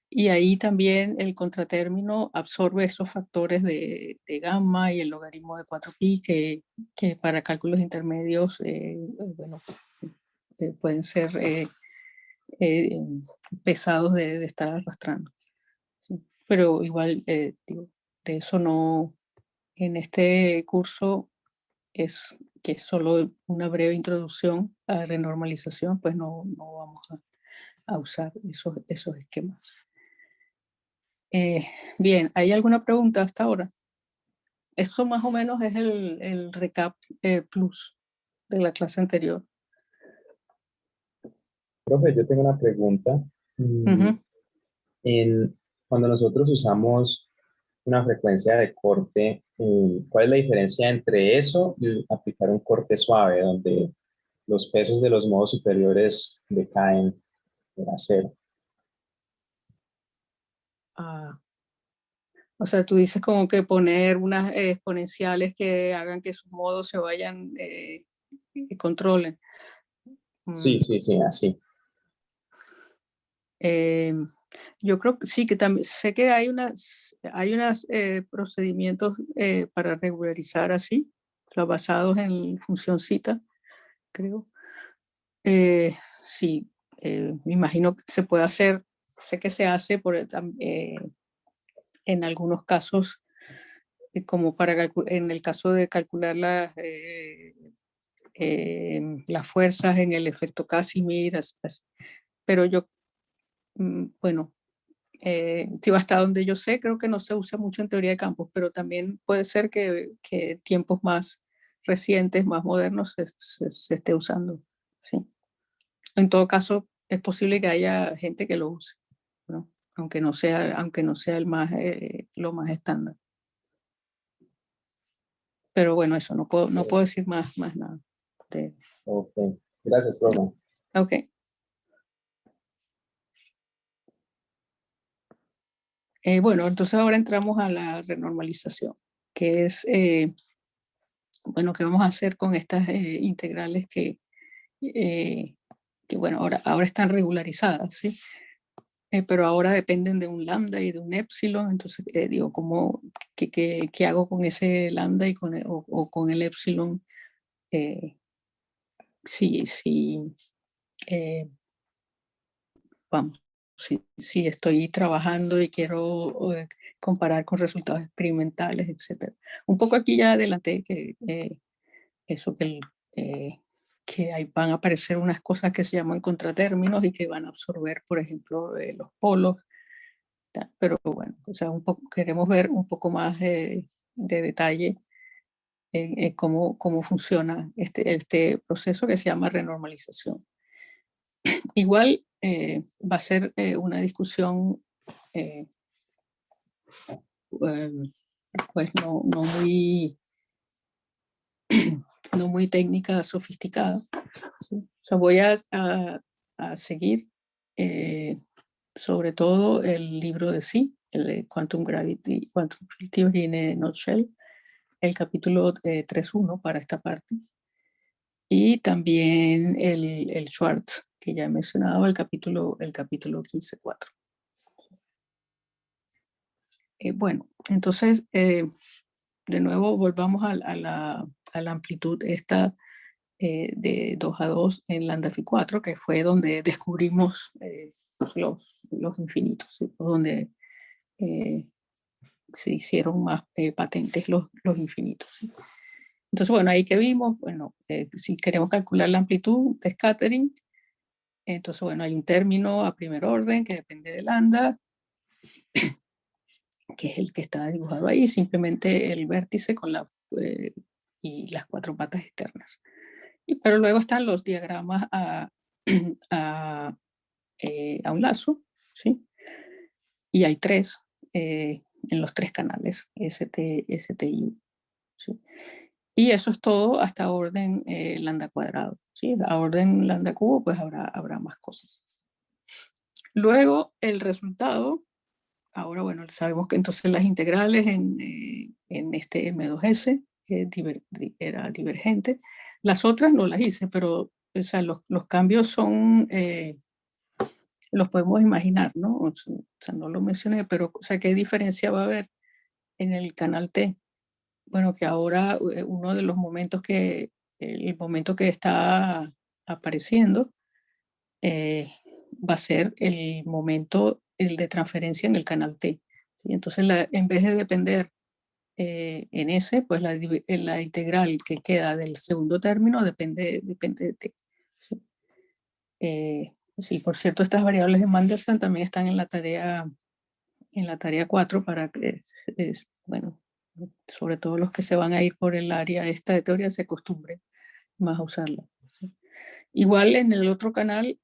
S1: y ahí también el contratérmino absorbe esos factores de gamma y el logaritmo de 4pi que para cálculos intermedios bueno, pueden ser pesados de estar arrastrando. ¿Sí? Pero igual, digo, de eso no, en este curso que es solo una breve introducción a la renormalización, pues no vamos a usar esos esquemas. Bien, ¿hay alguna pregunta hasta ahora? Esto más o menos es el recap plus de la clase anterior.
S5: Profe, yo tengo una pregunta. Cuando nosotros usamos una frecuencia de corte, ¿cuál es la diferencia entre eso y aplicar un corte suave, donde los pesos de los modos superiores decaen a cero?
S1: O sea, tú dices como que poner unas exponenciales que hagan que sus modos se vayan y controlen.
S5: Sí, así.
S1: Yo creo que sí, que también sé que hay unos procedimientos para regularizar así, o sea, basados en función cita, creo. Sí, me imagino que se puede hacer, sé que se hace en algunos casos, como en el caso de calcular las fuerzas en el efecto Casimir, pero yo, bueno, sí, hasta donde yo sé, creo que no se usa mucho en teoría de campos, pero también puede ser que tiempos más recientes, más modernos, se esté usando. ¿Sí? En todo caso, es posible que haya gente que lo use, ¿no? Aunque no sea lo más estándar. Pero bueno, eso, no puedo decir más nada.
S5: Ok, gracias, profe.
S1: Ok. Bueno, entonces ahora entramos a la renormalización, que es, bueno, ¿qué vamos a hacer con estas integrales que bueno, ahora están regularizadas, ¿sí? Pero ahora dependen de un lambda y de un épsilon, entonces digo, ¿qué hago con ese lambda y o con el épsilon? Sí, vamos, si estoy trabajando y quiero comparar con resultados experimentales, etc. Un poco aquí ya adelanté que eso que ahí van a aparecer unas cosas que se llaman contratérminos y que van a absorber, por ejemplo, los polos. Pero bueno, o sea, queremos ver un poco más de detalle en cómo funciona este proceso que se llama renormalización. Igual va a ser una discusión pues no muy técnica, sofisticada. ¿Sí? O sea, voy a seguir sobre todo el libro de sí, el de Quantum Gravity, Quantum Theory in a Nutshell, el capítulo 3.1 para esta parte, y también el Schwartz, que ya he mencionado, el capítulo 15.4. Bueno, entonces, de nuevo volvamos a la amplitud esta de 2 a 2 en lambda phi 4, que fue donde descubrimos los infinitos, ¿sí? Donde se hicieron más patentes los infinitos. ¿Sí? Entonces, bueno, ahí que vimos, bueno, si queremos calcular la amplitud de scattering, entonces, bueno, hay un término a primer orden que depende de lambda, que es el que está dibujado ahí, simplemente el vértice y las 4 patas externas. Pero luego están los diagramas a un lazo, ¿sí? Y hay 3 en los 3 canales, ST, ST y U. ¿Sí? Y eso es todo hasta orden lambda cuadrado. ¿Sí? A orden lambda cubo, pues habrá más cosas. Luego, el resultado, ahora, bueno, sabemos que entonces las integrales en este M2S era divergente. Las otras no las hice, pero o sea, los cambios son, los podemos imaginar, ¿no? O sea, no lo mencioné, pero o sea, ¿qué diferencia va a haber en el canal T? Bueno, que ahora uno de los momentos el momento que está apareciendo va a ser el momento, el de transferencia en el canal T. ¿Sí? Entonces, en vez de depender en ese, pues la integral que queda del segundo término depende de T. ¿Sí? Sí, por cierto, estas variables de Mandelson también están en la tarea 4 para que, bueno, sobre todo los que se van a ir por el área esta de teoría se acostumbren más a usarla. ¿Sí? Igual en el otro canal,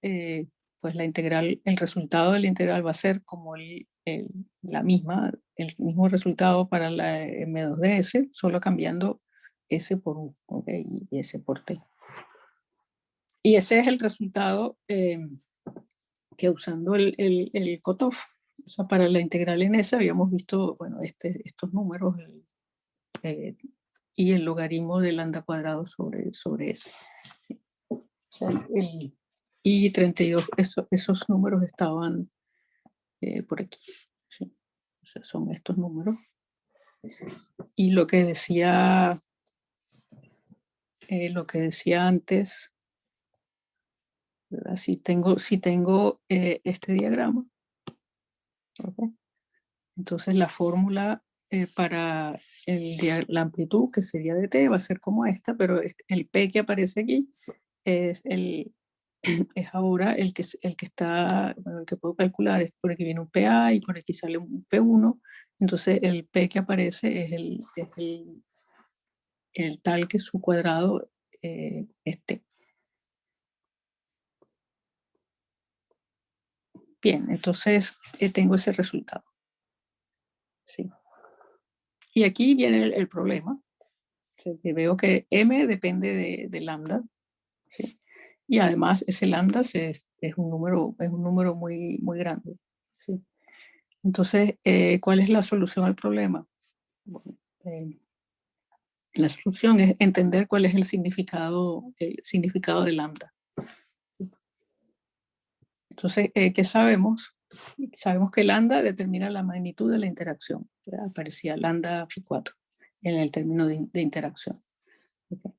S1: pues el resultado de la integral va a ser como el mismo resultado para la M2DS, solo cambiando S por U, ¿okay? Y S por T. Y ese es el resultado que usando el cutoff, o sea, para la integral en S habíamos visto, bueno, estos números y el logaritmo de lambda cuadrado sobre S. O sea, y 32, esos números estaban por aquí. ¿Sí? O sea, son estos números. Y lo que decía antes, ¿verdad? Si tengo este diagrama, ¿okay? Entonces la fórmula para la amplitud, que sería de t, va a ser como esta, pero el p que aparece aquí es ahora el que está, bueno, el que puedo calcular, es por aquí viene un PA y por aquí sale un P1, entonces el P que aparece es el tal que su cuadrado esté. Bien, entonces tengo ese resultado. Sí. Y aquí viene el problema. Que veo que M depende de lambda. ¿Sí? Y además ese lambda es un número muy, muy grande. ¿Sí? Entonces, ¿cuál es la solución al problema? Bueno, la solución es entender cuál es el significado de lambda. Entonces, ¿qué sabemos? Sabemos que lambda determina la magnitud de la interacción. ¿Verdad? Aparecía lambda phi 4 en el término de interacción. Okay.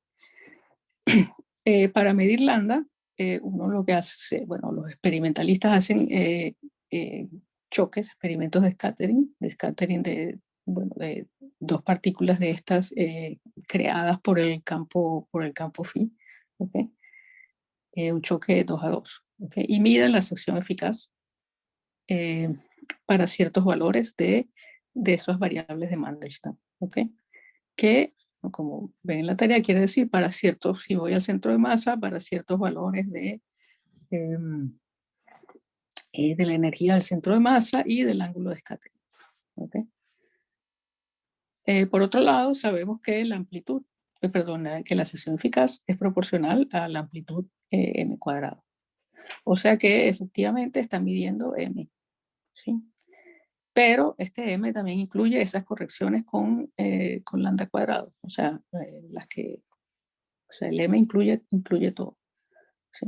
S1: Para medir lambda, uno lo que hace, bueno, los experimentalistas hacen choques, experimentos de scattering de dos partículas de estas creadas por el campo phi, ¿okay? Un choque de 2 a 2, ¿okay? Y miden la sección eficaz para ciertos valores de esas variables de Mandelstam, ¿okay? Que, como ven en la tarea, quiere decir para ciertos, si voy al centro de masa, para ciertos valores de la energía del centro de masa y del ángulo de scattering. ¿Okay? Por otro lado, sabemos que la amplitud, que la sección eficaz es proporcional a la amplitud m cuadrado. O sea que efectivamente está midiendo m. ¿Sí? Pero este m también incluye esas correcciones con lambda cuadrado. O sea, el m incluye todo. ¿Sí?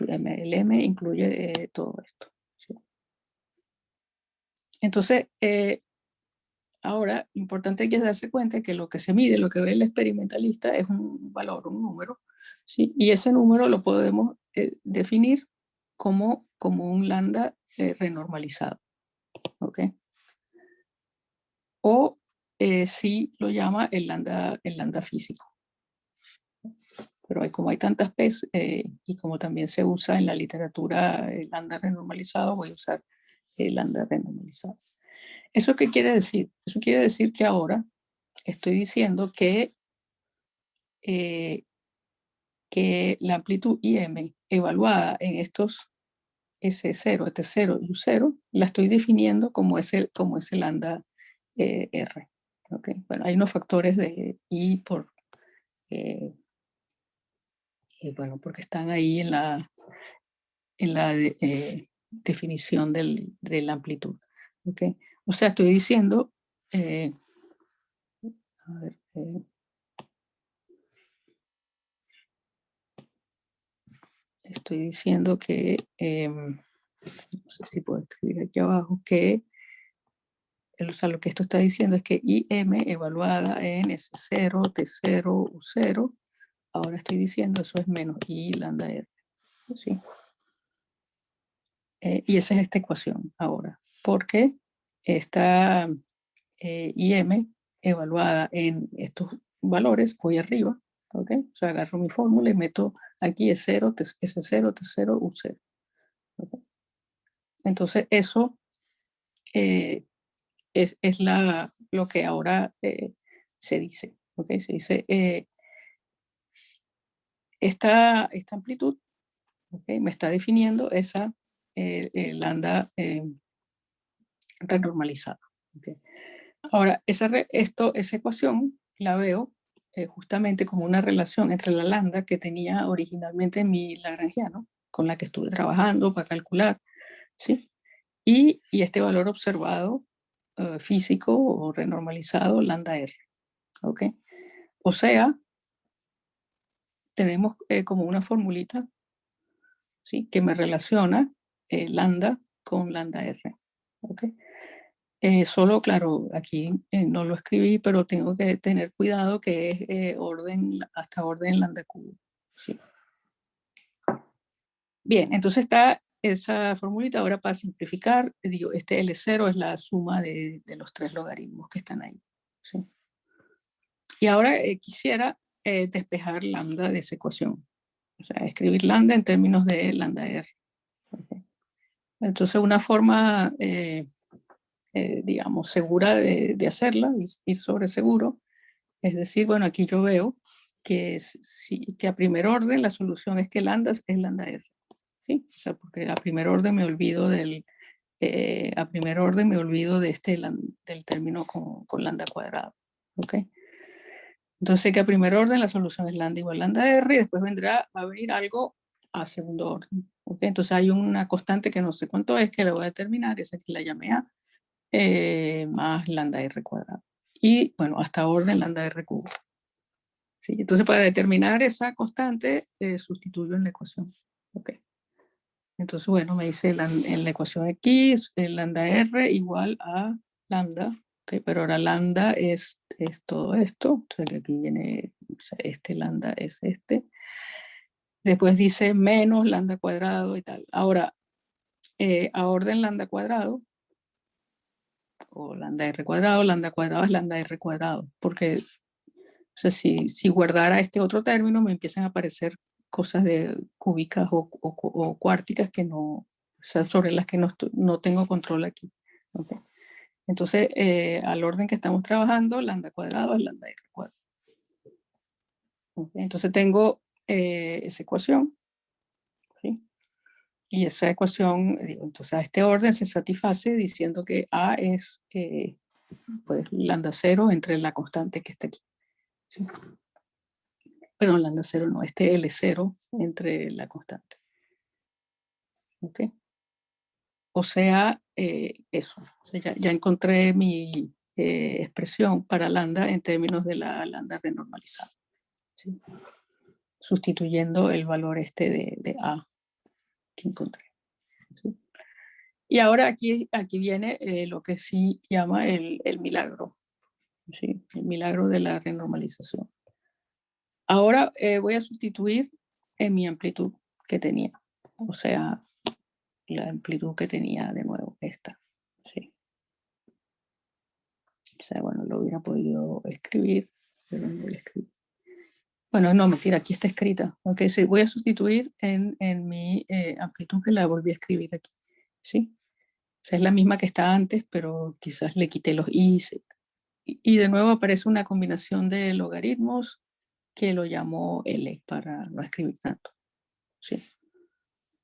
S1: El m incluye todo esto. ¿Sí? Entonces, ahora, importante que darse cuenta que lo que se mide, lo que ve el experimentalista es un valor, un número, ¿sí? Y ese número lo podemos definir como un lambda renormalizado, ¿ok? O si lo llama el lambda físico. Pero como hay tantas P's y como también se usa en la literatura el lambda renormalizado, voy a usar el lambda renormalizado. ¿Eso qué quiere decir? Eso quiere decir que ahora estoy diciendo que la amplitud IM evaluada en estos S0, T0 y U0, la estoy definiendo como ese lambda R. ¿Okay? Bueno, hay unos factores de I bueno, porque están ahí en la definición de la amplitud. ¿Okay? O sea, estoy diciendo, a ver, estoy diciendo que, no sé si puedo escribir aquí abajo, que o sea, lo que esto está diciendo es que IM evaluada en S0, T0, U0, ahora estoy diciendo eso es menos I lambda R. ¿Sí? Y esa es esta ecuación ahora, porque esta IM evaluada en estos valores, voy arriba, ¿ok? O sea, agarro mi fórmula y meto aquí S0, S0, T0, U0. ¿Okay? Entonces, eso es lo que ahora se dice. ¿Okay? Se dice, esta amplitud, ¿okay? Me está definiendo esa lambda renormalizada. ¿Okay? Ahora, esa ecuación la veo justamente como una relación entre la lambda que tenía originalmente mi lagrangiano, con la que estuve trabajando para calcular, ¿sí? Y este valor observado físico o renormalizado, lambda R. ¿Ok? O sea, tenemos como una formulita, ¿sí? Que me relaciona lambda con lambda R. ¿ok? Solo, claro, aquí no lo escribí, pero tengo que tener cuidado que es orden, hasta orden lambda cubo. ¿Sí? Bien, entonces está esa formulita. Ahora para simplificar, digo, este L0 es la suma de los 3 logaritmos que están ahí. ¿Sí? Y ahora quisiera despejar lambda de esa ecuación. O sea, escribir lambda en términos de lambda R. ¿Okay? Entonces una forma, digamos, segura de hacerla, y sobre seguro, es decir, bueno, aquí yo veo que, que a primer orden la solución es que lambda es lambda R. ¿Sí? O sea, porque a primer orden me olvido de del término con lambda cuadrado. ¿Ok? Entonces sé que a primer orden la solución es lambda igual a lambda R, y después va a venir algo a segundo orden. ¿Okay? Entonces hay una constante que no sé cuánto es, que la voy a determinar, esa que la llamé A, más lambda R cuadrado. Y bueno, hasta orden lambda R cubo. ¿Sí? Entonces para determinar esa constante, sustituyo en la ecuación. ¿Okay? Entonces, bueno, me dice en la ecuación X, el lambda R igual a lambda, ¿okay? Pero ahora lambda es todo esto, entonces que aquí viene, o sea, este lambda es este. Después dice menos lambda cuadrado y tal. Ahora, a orden lambda cuadrado, o lambda R cuadrado es lambda R cuadrado, porque o sea, si guardara este otro término, me empiezan a aparecer cosas de cúbicas o cuárticas que no, o sea, sobre las que no tengo control aquí. ¿Okay? Entonces, al orden que estamos trabajando, lambda cuadrado es lambda R cuadrado. ¿Okay? Entonces tengo esa ecuación. ¿Sí? Y esa ecuación, entonces a este orden se satisface diciendo que A es pues, lambda 0 entre la constante que está aquí. ¿Sí? Pero lambda 0 no, este L0 entre la constante. ¿Ok? O sea, eso. O sea, ya encontré mi expresión para lambda en términos de la lambda renormalizada. ¿Sí? Sustituyendo el valor este de A que encontré. ¿Sí? Y ahora aquí viene lo que sí llama el milagro. ¿Sí? El milagro de la renormalización. Ahora voy a sustituir en mi amplitud que tenía. O sea, la amplitud que tenía de nuevo esta. ¿Sí? O sea, bueno, lo hubiera podido escribir, pero no lo escribí. Bueno, no, mentira, aquí está escrita. Ok, sí, voy a sustituir en mi amplitud que la volví a escribir aquí. ¿Sí? O sea, es la misma que está antes, pero quizás le quité los i's. Y de nuevo aparece una combinación de logaritmos que lo llamo L para no escribir tanto. ¿Sí?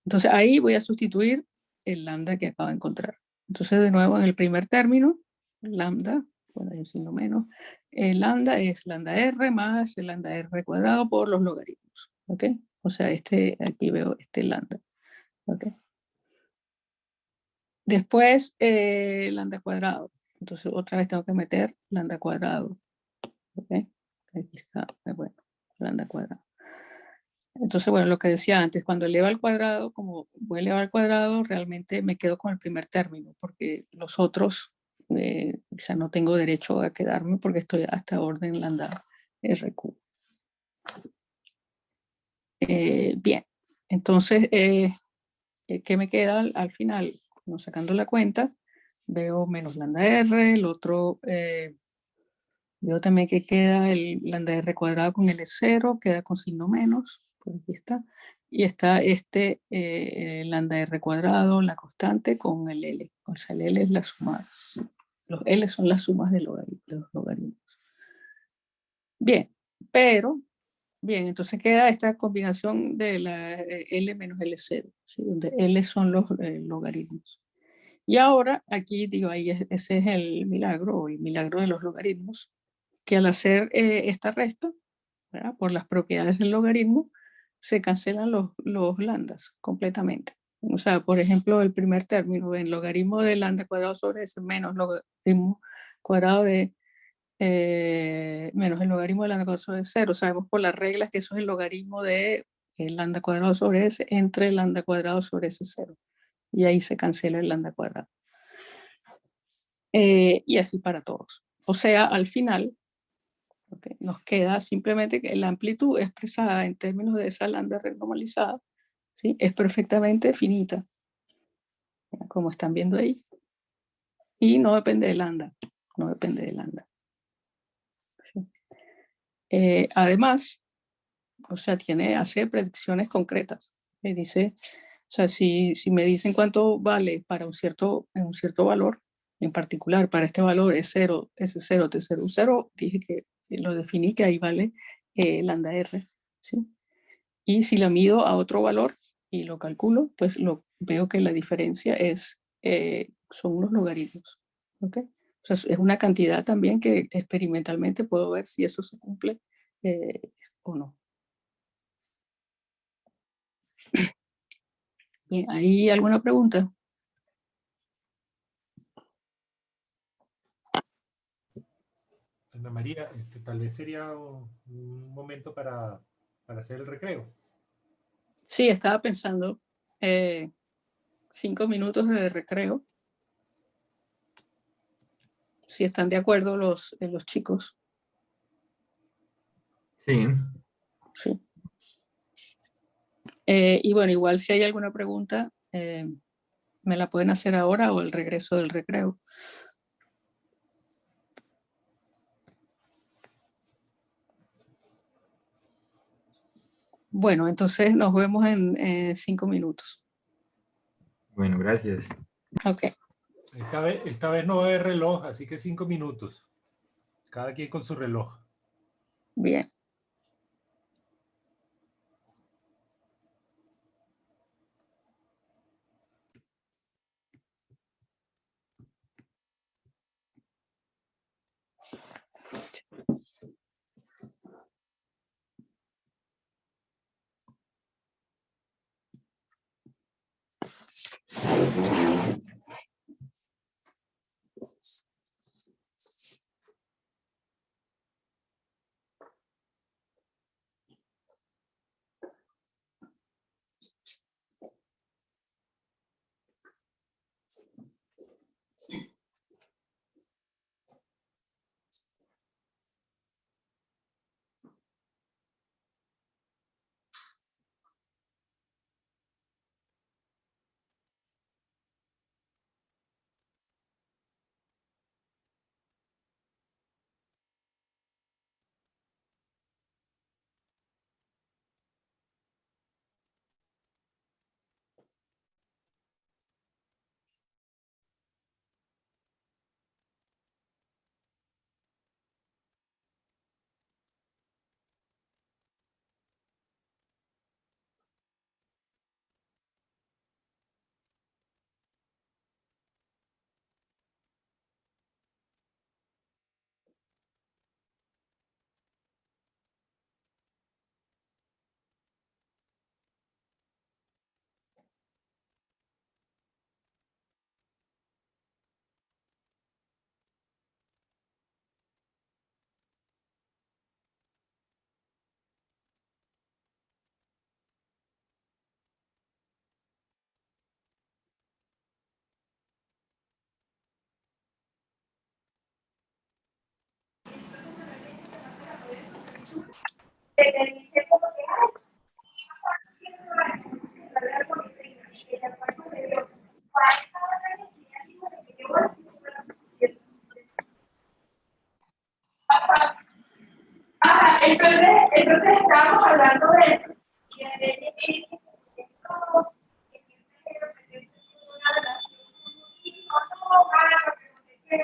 S1: Entonces ahí voy a sustituir el lambda que acabo de encontrar. Entonces de nuevo en el primer término, lambda, bueno, hay un signo menos, el lambda es lambda R más el lambda R cuadrado por los logaritmos. ¿Ok? O sea, aquí veo este lambda. ¿Ok? Después lambda cuadrado. Entonces otra vez tengo que meter lambda cuadrado. ¿Ok? Aquí está, bueno, lambda cuadrado. Entonces, bueno, lo que decía antes, cuando eleva al cuadrado, como voy a elevar al cuadrado, realmente me quedo con el primer término, porque los otros, o sea, no tengo derecho a quedarme porque estoy hasta orden lambda RQ. Bien, entonces, ¿qué me queda al final? Bueno, sacando la cuenta, veo menos lambda R, el otro, veo también que queda el lambda R cuadrado con L0, queda con signo menos, por aquí está. Y está este lambda R cuadrado, la constante, con el L. O sea, el L es la suma. Los L son las sumas de los logaritmos. Bien, pero, bien, entonces queda esta combinación de la L menos L0, ¿sí? Donde L son los logaritmos. Y ahora, aquí digo, ahí ese es el milagro, o el milagro de los logaritmos, que al hacer esta resta, ¿verdad? Por las propiedades del logaritmo, se cancelan los lambdas completamente. O sea, por ejemplo, el primer término, el logaritmo de lambda cuadrado sobre S menos logaritmo cuadrado de menos el logaritmo de lambda cuadrado sobre 0. Sabemos por las reglas que eso es el logaritmo de lambda cuadrado sobre S entre lambda cuadrado sobre S0. Y ahí se cancela el lambda cuadrado. y así para todos. O sea, al final, nos queda simplemente que la amplitud expresada en términos de esa lambda renormalizada, ¿sí? Es perfectamente finita, como están viendo ahí, y no depende de lambda, no depende de lambda. ¿Sí? Además, o sea, hace predicciones concretas. Me dice, o sea, si me dicen cuánto vale para un cierto valor, en particular para este valor es 0, S0, T0, 0, dije que lo definí que ahí vale lambda R, ¿sí? Y si la mido a otro valor y lo calculo, pues veo que la diferencia son unos logaritmos, ¿ok? O sea, es una cantidad también que experimentalmente puedo ver si eso se cumple o no. Bien, ¿hay alguna pregunta?
S2: Ana María, tal vez sería un momento para hacer el recreo.
S1: Sí, estaba pensando 5 minutos de recreo. Si están de acuerdo los chicos.
S3: Sí,
S1: Sí. Y bueno, igual si hay alguna pregunta, me la pueden hacer ahora o al regreso del recreo. Bueno, entonces nos vemos en 5 minutos.
S3: bueno, gracias.
S1: Ok.
S2: Esta vez no va a haber reloj, así que 5 minutos. Cada quien con su reloj.
S1: Bien.
S6: Entonces estábamos hablando de eso. Y de repente dice que esto, que tiene una relación con un hijo, no, claro, que no sé qué.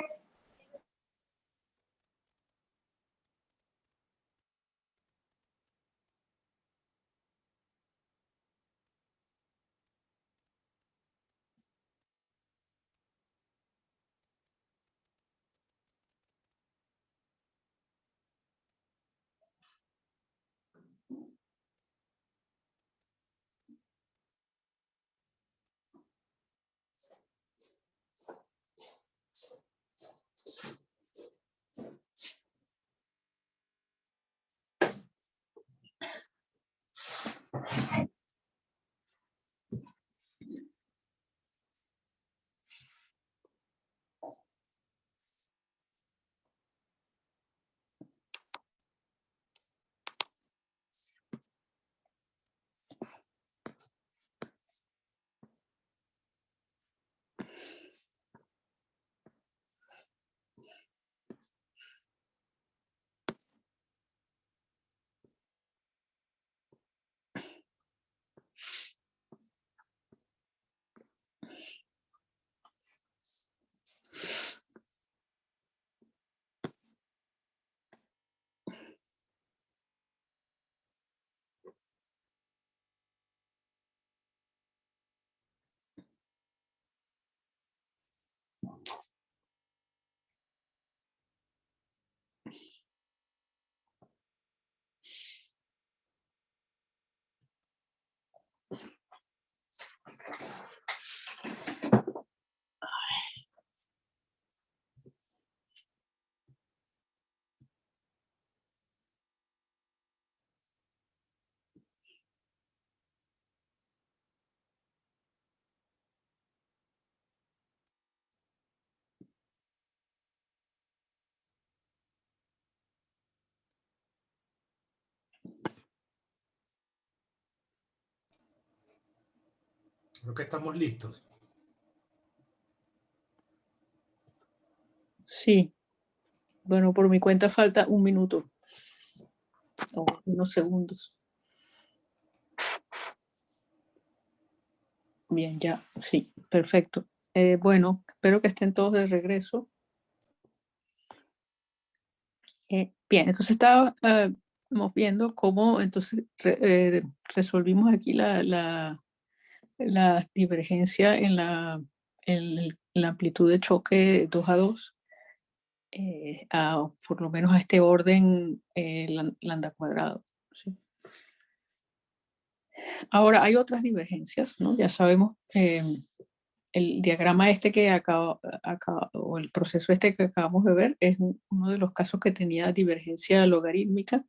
S2: Creo que estamos listos.
S1: Sí. Bueno, por mi cuenta falta 1 minuto o unos segundos. Bien, ya, sí, perfecto. Bueno, espero que estén todos de regreso. Bien, entonces estábamos viendo cómo entonces resolvimos aquí la divergencia en la amplitud de choque 2 a 2, por lo menos a este orden lambda cuadrado. ¿Sí? Ahora, hay otras divergencias, ¿no? Ya sabemos, el diagrama este o el proceso este que acabamos de ver es uno de los casos que tenía divergencia logarítmica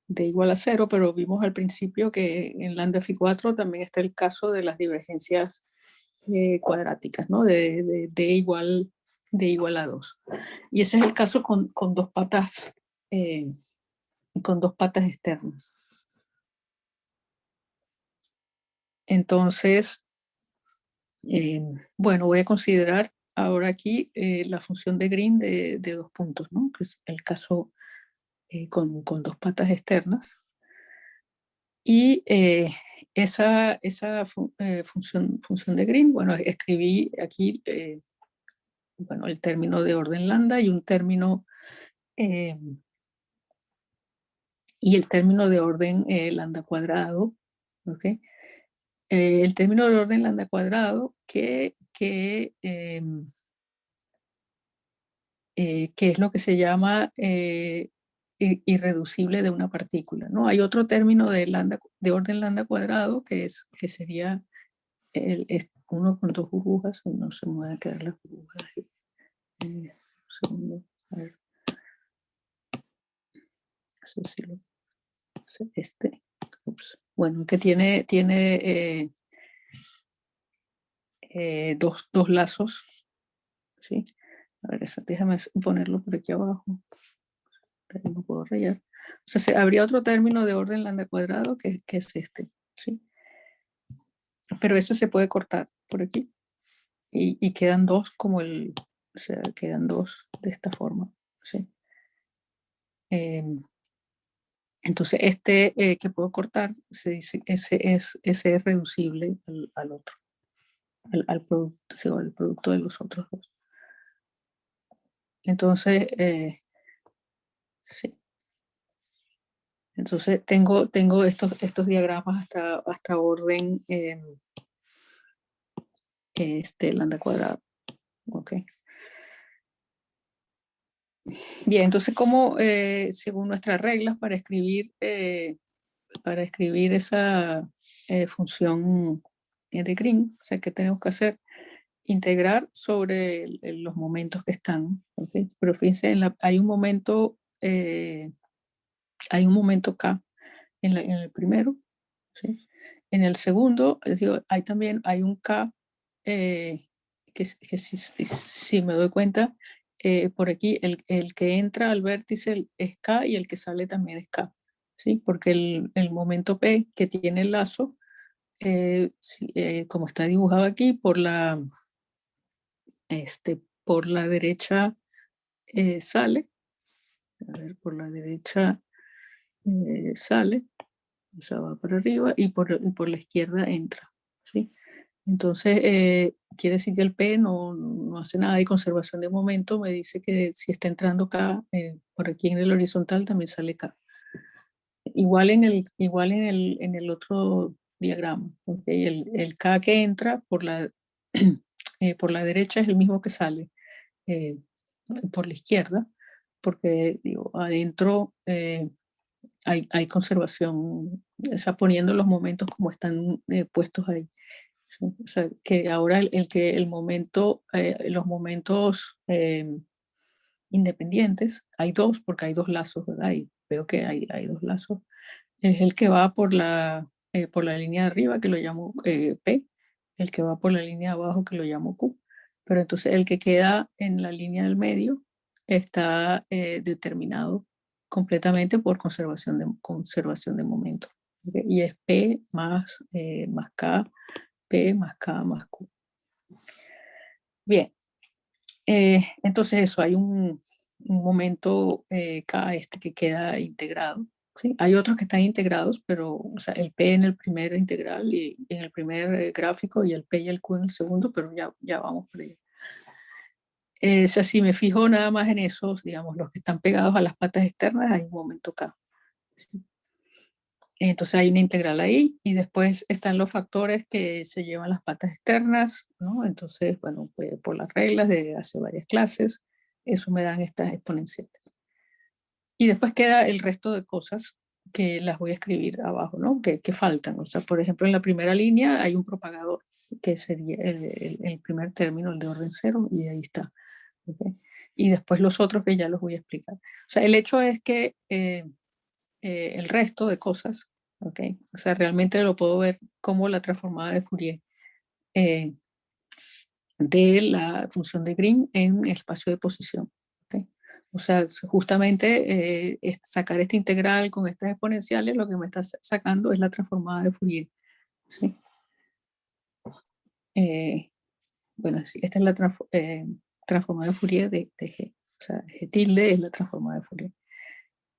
S1: de igual a 0, pero vimos al principio que en lambda phi 4 también está el caso de las divergencias cuadráticas, ¿no? De igual a 2. Y ese es el caso con dos patas externas. Entonces, bueno, voy a considerar ahora aquí la función de Green de 2 puntos, ¿no? Que es el caso con dos patas externas. Y esa función de Green, bueno, escribí aquí bueno, el término de orden lambda y un término y el término de orden lambda cuadrado, ¿ok? El término de orden lambda cuadrado que es lo que se llama irreducible de una partícula, ¿no? Hay otro término de orden lambda cuadrado que sería uno con dos burbujas, no se me van a quedar las burbujas. Un segundo, a ver. Ups. Bueno, que tiene dos lazos, ¿sí? A ver, déjame ponerlo por aquí abajo. No puedo rayar. O sea, habría otro término de orden lambda cuadrado que es este, ¿sí? Pero ese se puede cortar por aquí y quedan dos o sea, quedan dos de esta forma, ¿sí? Entonces, este que puedo cortar, se dice, ese es reducible al otro, al producto, sí, al producto de los otros dos. Entonces, sí. Entonces tengo estos diagramas hasta orden lambda cuadrado. Ok. Bien, entonces como según nuestras reglas para escribir esa función de Green, o sea, ¿qué tenemos que hacer? Integrar sobre los momentos que están. ¿Okay? Pero fíjense, hay un momento K en el primero, ¿sí? En el segundo, hay un K que si me doy cuenta, por aquí el que entra al vértice es K y el que sale también es K, ¿sí? Porque el momento P que tiene el lazo, como está dibujado aquí, por la derecha sale, a ver, por la derecha sale, o sea, va para arriba y por la izquierda entra, ¿sí? Entonces, quiere decir que el P no hace nada de conservación de momento, me dice que si está entrando K, por aquí en el horizontal también sale K. Igual en el otro diagrama, ¿okay? El K que entra por la derecha es el mismo que sale por la izquierda, porque digo, adentro hay conservación, está poniendo los momentos como están puestos ahí. O sea, que ahora los momentos independientes, hay dos, porque hay dos lazos, ¿verdad? Y veo que hay dos lazos. Es el que va por la línea de arriba, que lo llamo P, el que va por la línea de abajo, que lo llamo Q. Pero entonces el que queda en la línea del medio está determinado completamente por conservación de momento. ¿Okay? Y es P más K, P más K más Q. Bien, entonces eso, hay un momento K que queda integrado. ¿Sí? Hay otros que están integrados, pero o sea, el P en el primer integral y en el primer gráfico y el P y el Q en el segundo, pero ya vamos por ahí. O sea, si me fijo nada más en esos, digamos, los que están pegados a las patas externas, hay un momento K. ¿Sí? Entonces hay una integral ahí y después están los factores que se llevan las patas externas, ¿no? Entonces, bueno, pues, por las reglas de hace varias clases, eso me dan estas exponenciales. Y después queda el resto de cosas que las voy a escribir abajo, ¿no? Que faltan. O sea, por ejemplo, en la primera línea hay un propagador, que sería el primer término, el de orden 0, y ahí está. ¿Okay? Y después los otros que ya los voy a explicar. O sea, el hecho es que el resto de cosas, ¿okay? O sea, realmente lo puedo ver como la transformada de Fourier de la función de Green en el espacio de posición. ¿Okay? O sea, justamente sacar esta integral con estas exponenciales, lo que me está sacando es la transformada de Fourier. ¿Sí? Bueno, sí, esta es la transformada de Fourier de G. O sea, G tilde es la transformada de Fourier.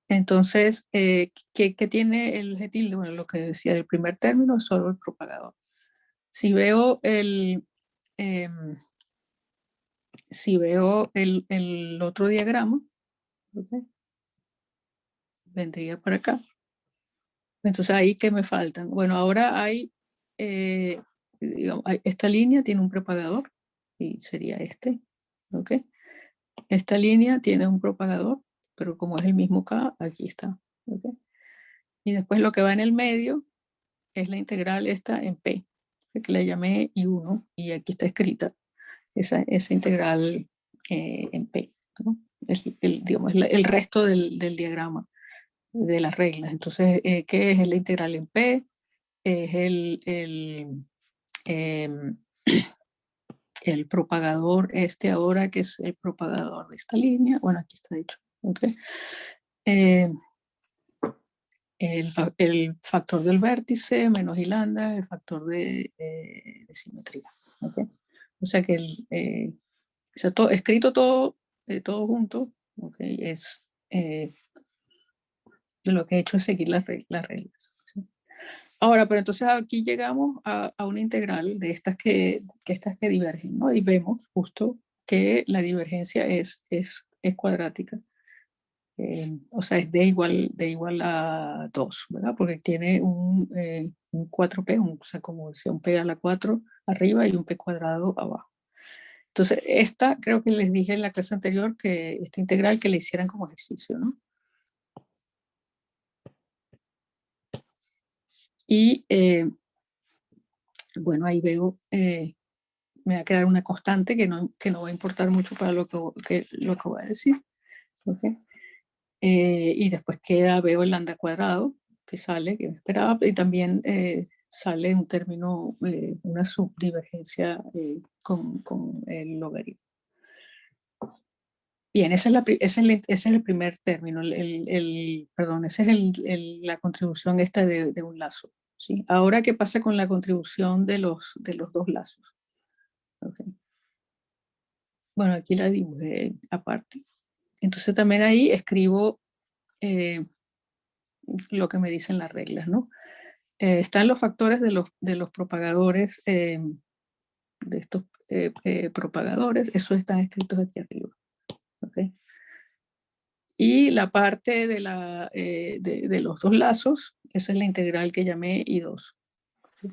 S1: Entonces, ¿qué tiene el G tilde? Bueno, lo que decía del primer término es solo el propagador. Si veo el otro diagrama, ¿okay? Vendría para acá. Entonces, ahí ¿qué me faltan? Bueno, ahora digamos, esta línea tiene un propagador, y sería este, ¿ok? Esta línea tiene un propagador, pero como es el mismo K, aquí está, ¿ok? Y después lo que va en el medio es la integral esta en P, que la llamé I1, y aquí está escrita esa integral en P, ¿no? Digamos, el resto del diagrama de las reglas. Entonces, ¿qué es la integral en P? Es el propagador ahora, que es el propagador de esta línea. Bueno, aquí está dicho. ¿Okay? El factor del vértice menos i lambda, el factor de simetría. ¿Okay? O sea que escrito todo junto, ¿okay? Lo que he hecho es seguir las reglas. ¿Sí? Ahora, pero entonces aquí llegamos a una integral de estas que divergen, ¿no? Y vemos justo que la divergencia es cuadrática. O sea, es de igual a 2, ¿verdad? Porque tiene un 4p, o sea, como decía, un p a la 4 arriba y un p cuadrado abajo. Entonces, creo que les dije en la clase anterior que esta integral que le hicieran como ejercicio, ¿no? Y bueno, ahí veo, me va a quedar una constante que no va a importar mucho para lo que voy a decir. ¿Okay? Y después veo el lambda cuadrado que sale, que me esperaba, y también sale un término, una subdivergencia con el logaritmo. Bien, ese es el primer término, perdón, esa es la contribución esta de un lazo. ¿Sí? Ahora, ¿qué pasa con la contribución de los dos lazos? Okay. Bueno, aquí la dibujé aparte. Entonces también ahí escribo lo que me dicen las reglas, ¿no? Están los factores de los propagadores, de estos propagadores, esos están escritos aquí arriba. ¿Okay? Y la parte de los dos lazos, esa es la integral que llamé I2. ¿Sí?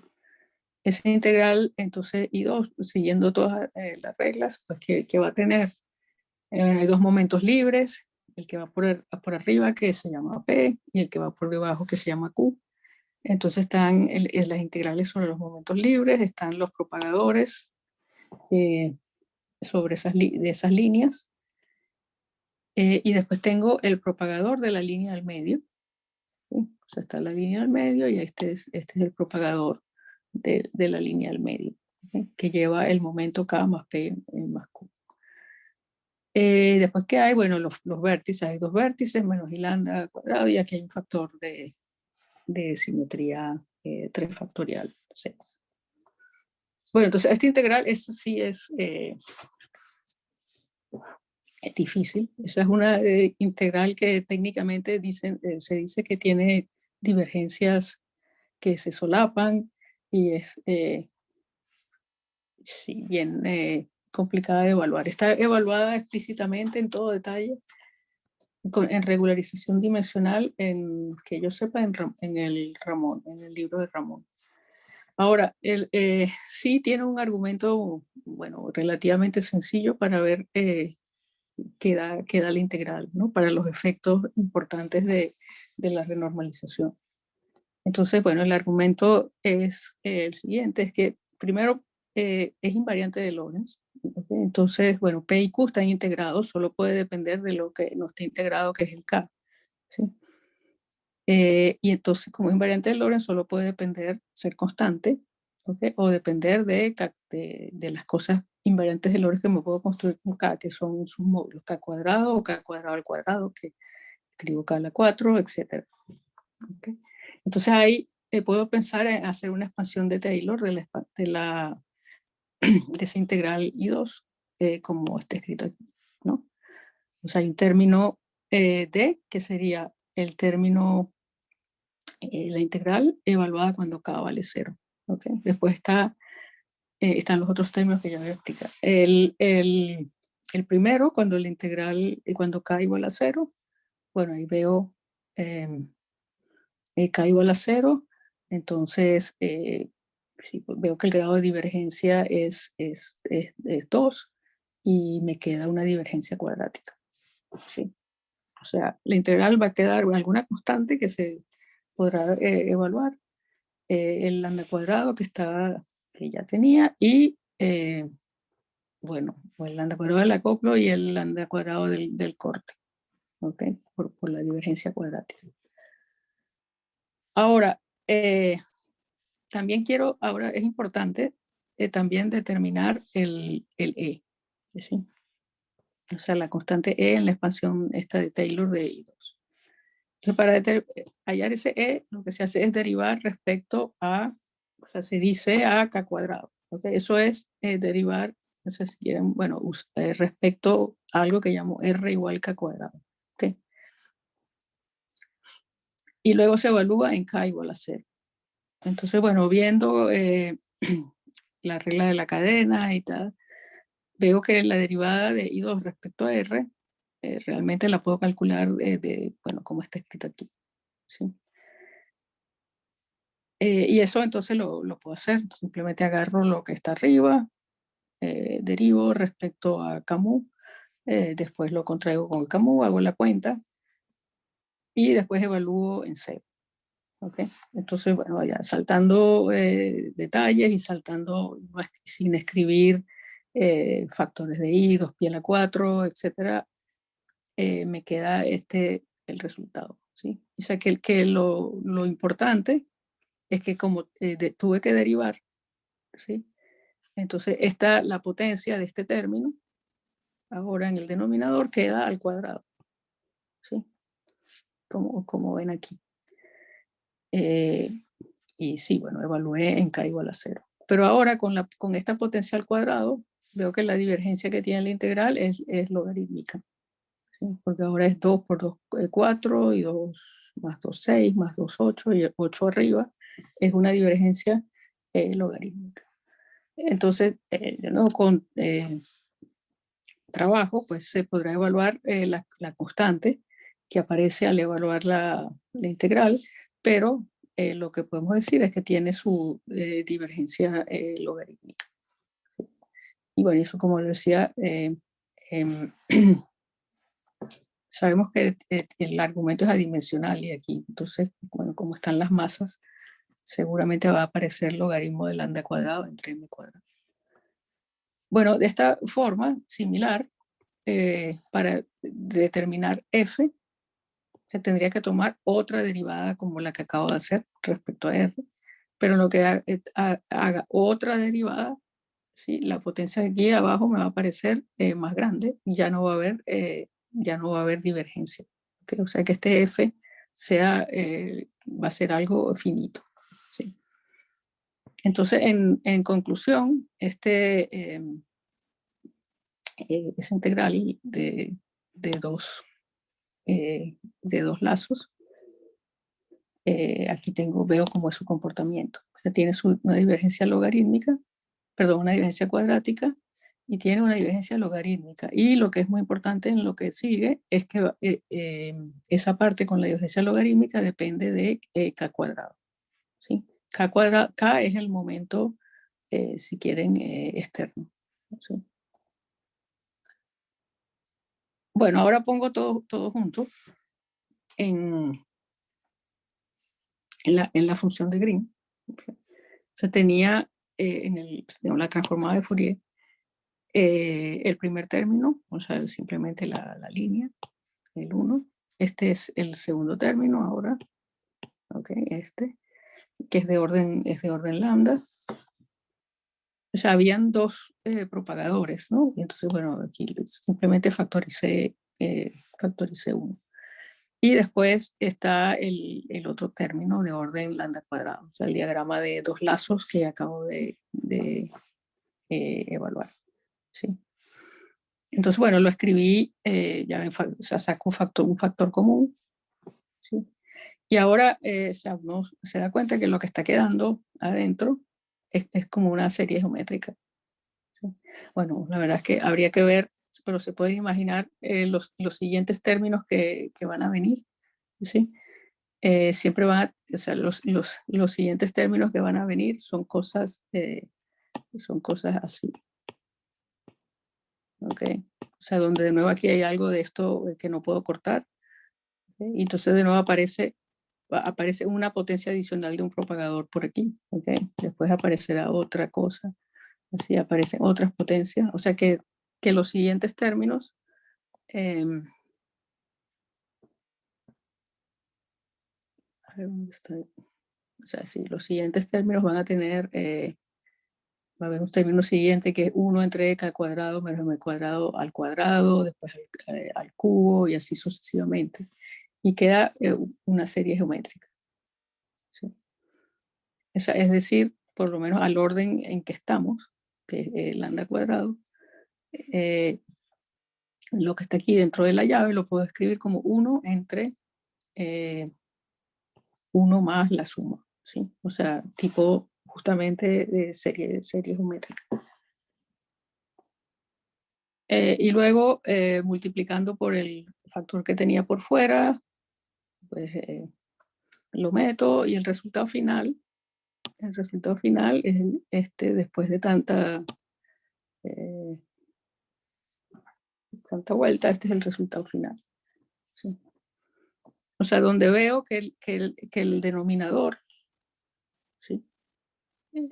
S1: Esa integral, entonces, I2, siguiendo todas las reglas, pues, ¿qué va a tener? Hay dos momentos libres, el que va por arriba, que se llama P, y el que va por debajo, que se llama Q. Entonces están las integrales sobre los momentos libres, están los propagadores sobre de esas líneas, y después tengo el propagador de la línea del medio. ¿Sí? O sea, está la línea del medio y este es el propagador de la línea del medio, ¿sí? Que lleva el momento K más P más Q. Después, ¿qué hay? Bueno, los vértices, hay dos vértices, menos i lambda cuadrado, y aquí hay un factor de simetría 3 factorial 6. Bueno, entonces esta integral, eso sí es difícil. Esa es una integral que técnicamente se dice que tiene divergencias que se solapan y es sí, bien complicada de evaluar. Está evaluada explícitamente en todo detalle en regularización dimensional, que yo sepa, en el libro de Ramón. Ahora, sí tiene un argumento, bueno, relativamente sencillo para ver qué da la integral, ¿no? Para los efectos importantes de la renormalización. Entonces, bueno, el argumento es el siguiente, es que primero es invariante de Lorentz. ¿Okay? Entonces, bueno, P y Q están integrados, solo puede depender de lo que no esté integrado, que es el K. ¿Sí? Y entonces, como es invariante de Lorentz, solo puede depender, ser constante, ¿okay? O depender de las cosas invariantes de Lorentz que me puedo construir con K, que son sus módulos, K cuadrado o K cuadrado al cuadrado, que escribo K a la 4, etc. ¿Okay? Entonces ahí puedo pensar en hacer una expansión de Taylor de esa integral I2, como está escrito aquí, ¿no? O sea, hay un término D, que sería el término, la integral evaluada cuando K vale 0. ¿Okay? Después están los otros términos que ya voy a explicar. El primero, cuando la integral, cuando K igual a 0, bueno, ahí veo K igual a 0, entonces sí, veo que el grado de divergencia es 2 y me queda una divergencia cuadrática. ¿Sí? O sea, la integral va a quedar alguna constante que se podrá evaluar, el lambda cuadrado que ya tenía, y bueno, o el lambda cuadrado del acoplo y el lambda cuadrado del corte, ¿okay? Por la divergencia cuadrática. Ahora, también ahora es importante también determinar el E, ¿sí? O sea, la constante E en la expansión esta de Taylor de I2. Entonces, para hallar ese E, lo que se hace es derivar respecto a, o sea, se dice a K cuadrado. ¿Okay? Eso es derivar, no sé si quieren, bueno, respecto a algo que llamo R igual K cuadrado. ¿Okay? Y luego se evalúa en K igual a 0. Entonces, bueno, viendo la regla de la cadena y tal, veo que la derivada de I2 respecto a R realmente la puedo calcular bueno, como está escrito aquí. ¿Sí? Y eso entonces lo puedo hacer. Simplemente agarro lo que está arriba, derivo respecto a Camus, después lo contraigo con Camus, hago la cuenta y después evalúo en C. ¿Okay? Entonces, bueno, vaya saltando detalles y saltando sin escribir factores de I, 2pi a la 4, etcétera, me queda el resultado. ¿Sí? O sea que lo importante es que como tuve que derivar, ¿sí? Entonces la potencia de este término, ahora en el denominador, queda al cuadrado. ¿Sí? Como ven aquí. Y sí, bueno, evalué en K igual a 0. Pero ahora con esta potencia al cuadrado, veo que la divergencia que tiene la integral es logarítmica. ¿Sí? Porque ahora es 2 por 2, 4, y 2 más 2, 6, más 2, 8, y 8 arriba es una divergencia logarítmica. Entonces, con trabajo, pues se podrá evaluar la constante que aparece al evaluar la integral, pero lo que podemos decir es que tiene su divergencia logarítmica. Y bueno, eso como decía, sabemos que el argumento es adimensional y aquí, entonces, bueno, como están las masas, seguramente va a aparecer logaritmo de lambda cuadrado entre m cuadrado. Bueno, de esta forma, similar, para determinar f, se tendría que tomar otra derivada como la que acabo de hacer respecto a r, pero lo que haga otra derivada, ¿sí? La potencia de aquí abajo me va a aparecer más grande y ya no va a haber divergencia. ¿Okay? O sea que este f va a ser algo finito. ¿Sí? Entonces, en conclusión, esa integral de dos lazos, aquí veo cómo es su comportamiento. O sea, tiene una divergencia logarítmica, perdón, una divergencia cuadrática, y tiene una divergencia logarítmica. Y lo que es muy importante en lo que sigue es que esa parte con la divergencia logarítmica depende de k cuadrado. ¿Sí? K es el momento, si quieren, externo. ¿Sí? Bueno, ahora pongo todo junto en la función de Green. Se tenía en la transformada de Fourier el primer término, o sea, simplemente la línea, el 1. Este es el segundo término ahora, okay, que es de orden lambda. O sea, habían dos propagadores, ¿no? Y entonces, bueno, aquí simplemente factoricé 1. Y después está el otro término de orden lambda cuadrado, o sea, el diagrama de dos lazos que acabo de evaluar. ¿Sí? Entonces, bueno, lo escribí, o sea, saco un factor común. ¿Sí? Y ahora uno se da cuenta que lo que está quedando adentro es como una serie geométrica. ¿Sí? Bueno, la verdad es que habría que ver, pero se pueden imaginar los siguientes términos que van a venir. ¿Sí? Siempre o sea, los siguientes términos que van a venir son cosas así. ¿Okay? O sea, donde de nuevo aquí hay algo de esto que no puedo cortar. ¿Okay? Y entonces de nuevo aparece una potencia adicional de un propagador por aquí. ¿Okay? Después aparecerá otra cosa. Así aparecen otras potencias. O sea que los siguientes términos a ver, ¿dónde está? O sea, sí, los siguientes términos van a tener, va a haber un término siguiente que es 1 entre k cuadrado menos m cuadrado al cuadrado, después al cubo y así sucesivamente. Y queda una serie geométrica. ¿Sí? Es decir, por lo menos al orden en que estamos, que es lambda cuadrado, lo que está aquí dentro de la llave lo puedo escribir como 1 entre 1 más la suma. ¿Sí? O sea, tipo justamente de serie geométrica. Y luego multiplicando por el factor que tenía por fuera, pues lo meto y el resultado final es después de tanta vuelta, este es el resultado final. ¿Sí? O sea, donde veo que el denominador, ¿sí?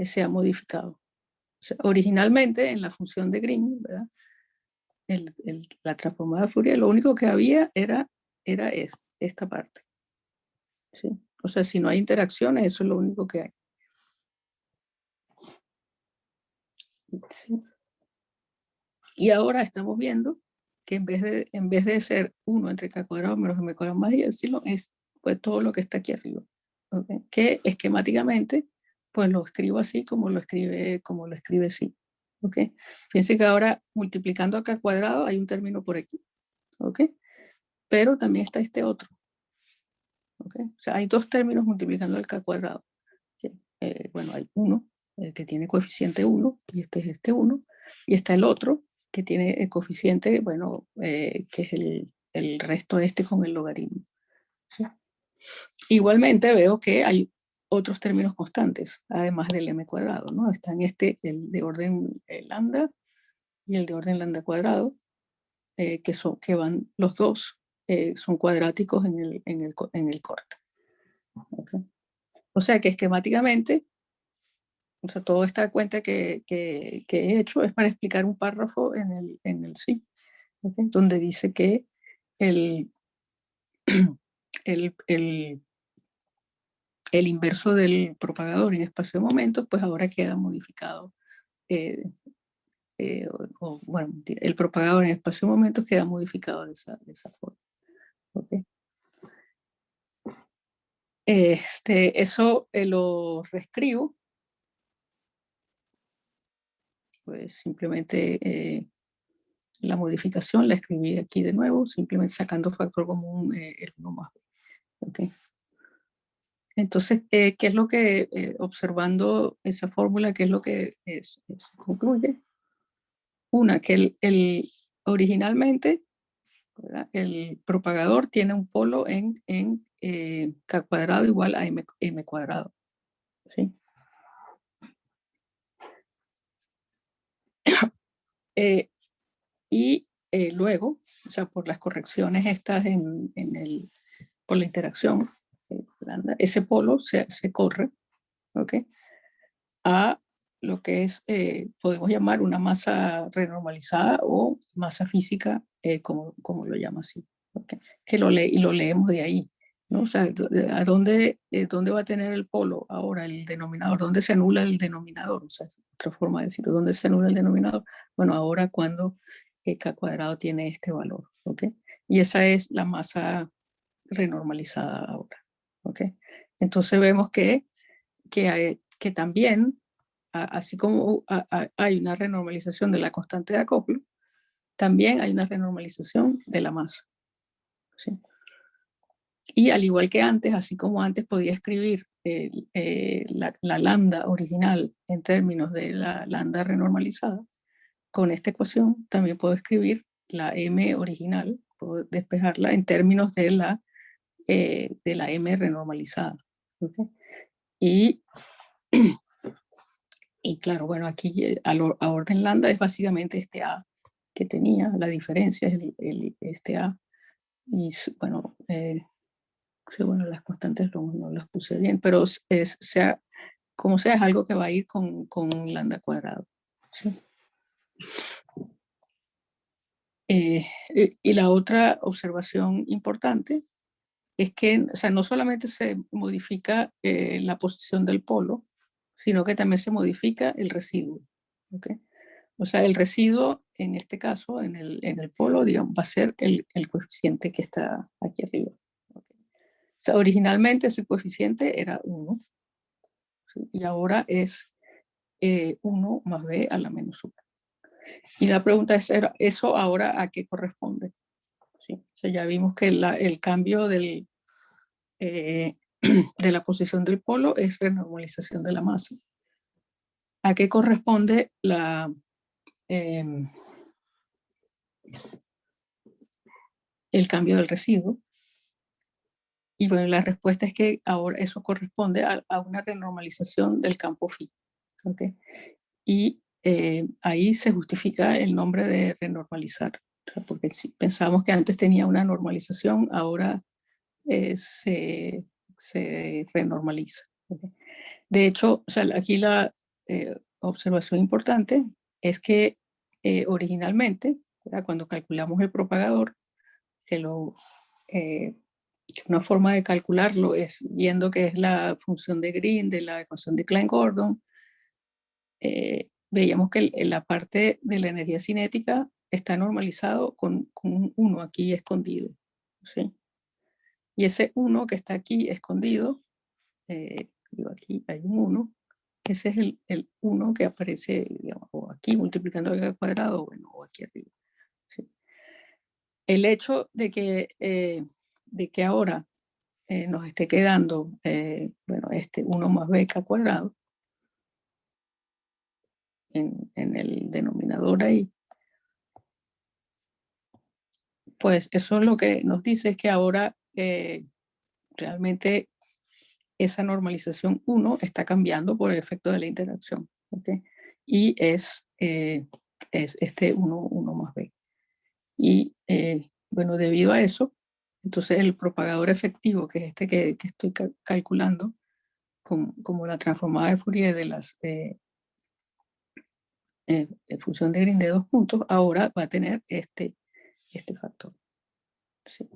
S1: Se ha modificado. O sea, originalmente en la función de Green, ¿verdad? La transformada de Fourier, lo único que había era esta parte. ¿Sí? O sea, si no hay interacciones, eso es lo único que hay. ¿Sí? Y ahora estamos viendo que en vez de ser 1 entre k cuadrado menos m cuadrado más y epsilon, es pues todo lo que está aquí arriba. ¿Okay? Que esquemáticamente, pues lo escribo así como lo escribe sí. ¿Okay? Fíjense que ahora multiplicando a k cuadrado hay un término por aquí. ¿Okay? Pero también está este otro. ¿Okay? O sea, hay dos términos multiplicando el k cuadrado. Bueno, hay uno, el que tiene coeficiente 1, y este es este 1, y está el otro, que tiene el coeficiente, bueno, que es el resto con el logaritmo. ¿Sí? Igualmente veo que hay otros términos constantes, además del m cuadrado, ¿no? Están el de orden lambda y el de orden lambda cuadrado, que van los dos, son cuadráticos en el corte. ¿Okay? O sea que esquemáticamente, o sea, toda esta cuenta que he hecho es para explicar un párrafo en el sí, ¿okay? Donde dice que el inverso del propagador en espacio de momentos, pues ahora queda modificado. Bueno, el propagador en espacio de momentos queda modificado de esa forma. ¿Okay? Eso lo reescribo pues simplemente la modificación la escribí aquí de nuevo, simplemente sacando factor común el 1 más b. ¿Okay? Entonces, ¿qué es lo que, observando esa fórmula, qué es lo que se concluye? Una, que originalmente, ¿verdad?, el propagador tiene un polo en k cuadrado igual a m cuadrado. ¿Sí? Luego, o sea, por las correcciones estas por la interacción, ese polo se corre, ¿ok?, a lo que es, podemos llamar una masa renormalizada o masa física, como lo llama así, ¿okay?, que lo leemos de ahí, ¿no? O sea, ¿a dónde va a tener el polo ahora, el denominador? ¿Dónde se anula el denominador? O sea, es otra forma de decirlo. ¿Dónde se anula el denominador? Bueno, ahora cuando k cuadrado tiene este valor, ¿ok? Y esa es la masa renormalizada ahora, ¿ok? Entonces vemos que también, así como hay una renormalización de la constante de acoplo, también hay una renormalización de la masa, ¿sí? Y al igual que antes, así como antes podía escribir la lambda original en términos de la lambda renormalizada, con esta ecuación también puedo escribir la m original, puedo despejarla en términos de la m renormalizada, ¿okay? Y claro, bueno, aquí a orden lambda es básicamente este A que tenía, la diferencia es este A. Y bueno, sí, bueno, las constantes no las puse bien, pero como sea, es algo que va a ir con lambda cuadrado, ¿sí? Y la otra observación importante es que, o sea, no solamente se modifica la posición del polo, sino que también se modifica el residuo, ¿okay? O sea, el residuo, en este caso, en el polo, digamos, va a ser el coeficiente que está aquí arriba, ¿okay? O sea, originalmente ese coeficiente era 1, ¿sí? Y ahora es 1 más b a la menos 1. Y la pregunta es, ¿eso ahora a qué corresponde? ¿Sí? O sea, ya vimos que el cambio de la posición del polo es renormalización de la masa. ¿A qué corresponde el cambio del residuo? Y bueno, la respuesta es que ahora eso corresponde a una renormalización del campo phi, ¿okay? Y ahí se justifica el nombre de renormalizar, o sea, porque si pensábamos que antes tenía una normalización, ahora se renormaliza, ¿okay? De hecho, o sea, aquí la observación importante es que originalmente, ¿verdad?, cuando calculamos el propagador, que una forma de calcularlo es viendo que es la función de Green de la ecuación de Klein-Gordon, veíamos que la parte de la energía cinética está normalizado con un 1 aquí escondido, ¿sí? Y ese 1 que está aquí escondido, digo, aquí hay un 1, ese es el 1 que aparece, digamos, o aquí multiplicando el cuadrado, bueno, o aquí arriba, ¿sí? El hecho de que ahora nos esté quedando, bueno, este 1 más b k cuadrado en el denominador ahí, pues eso lo que nos dice es que ahora realmente esa normalización 1 está cambiando por el efecto de la interacción, ¿okay? Y es este 1 más b. Y bueno, debido a eso, entonces el propagador efectivo, que es este que estoy calculando, como la transformada de Fourier de las función de Green de 2 puntos, ahora va a tener este factor, ¿sí?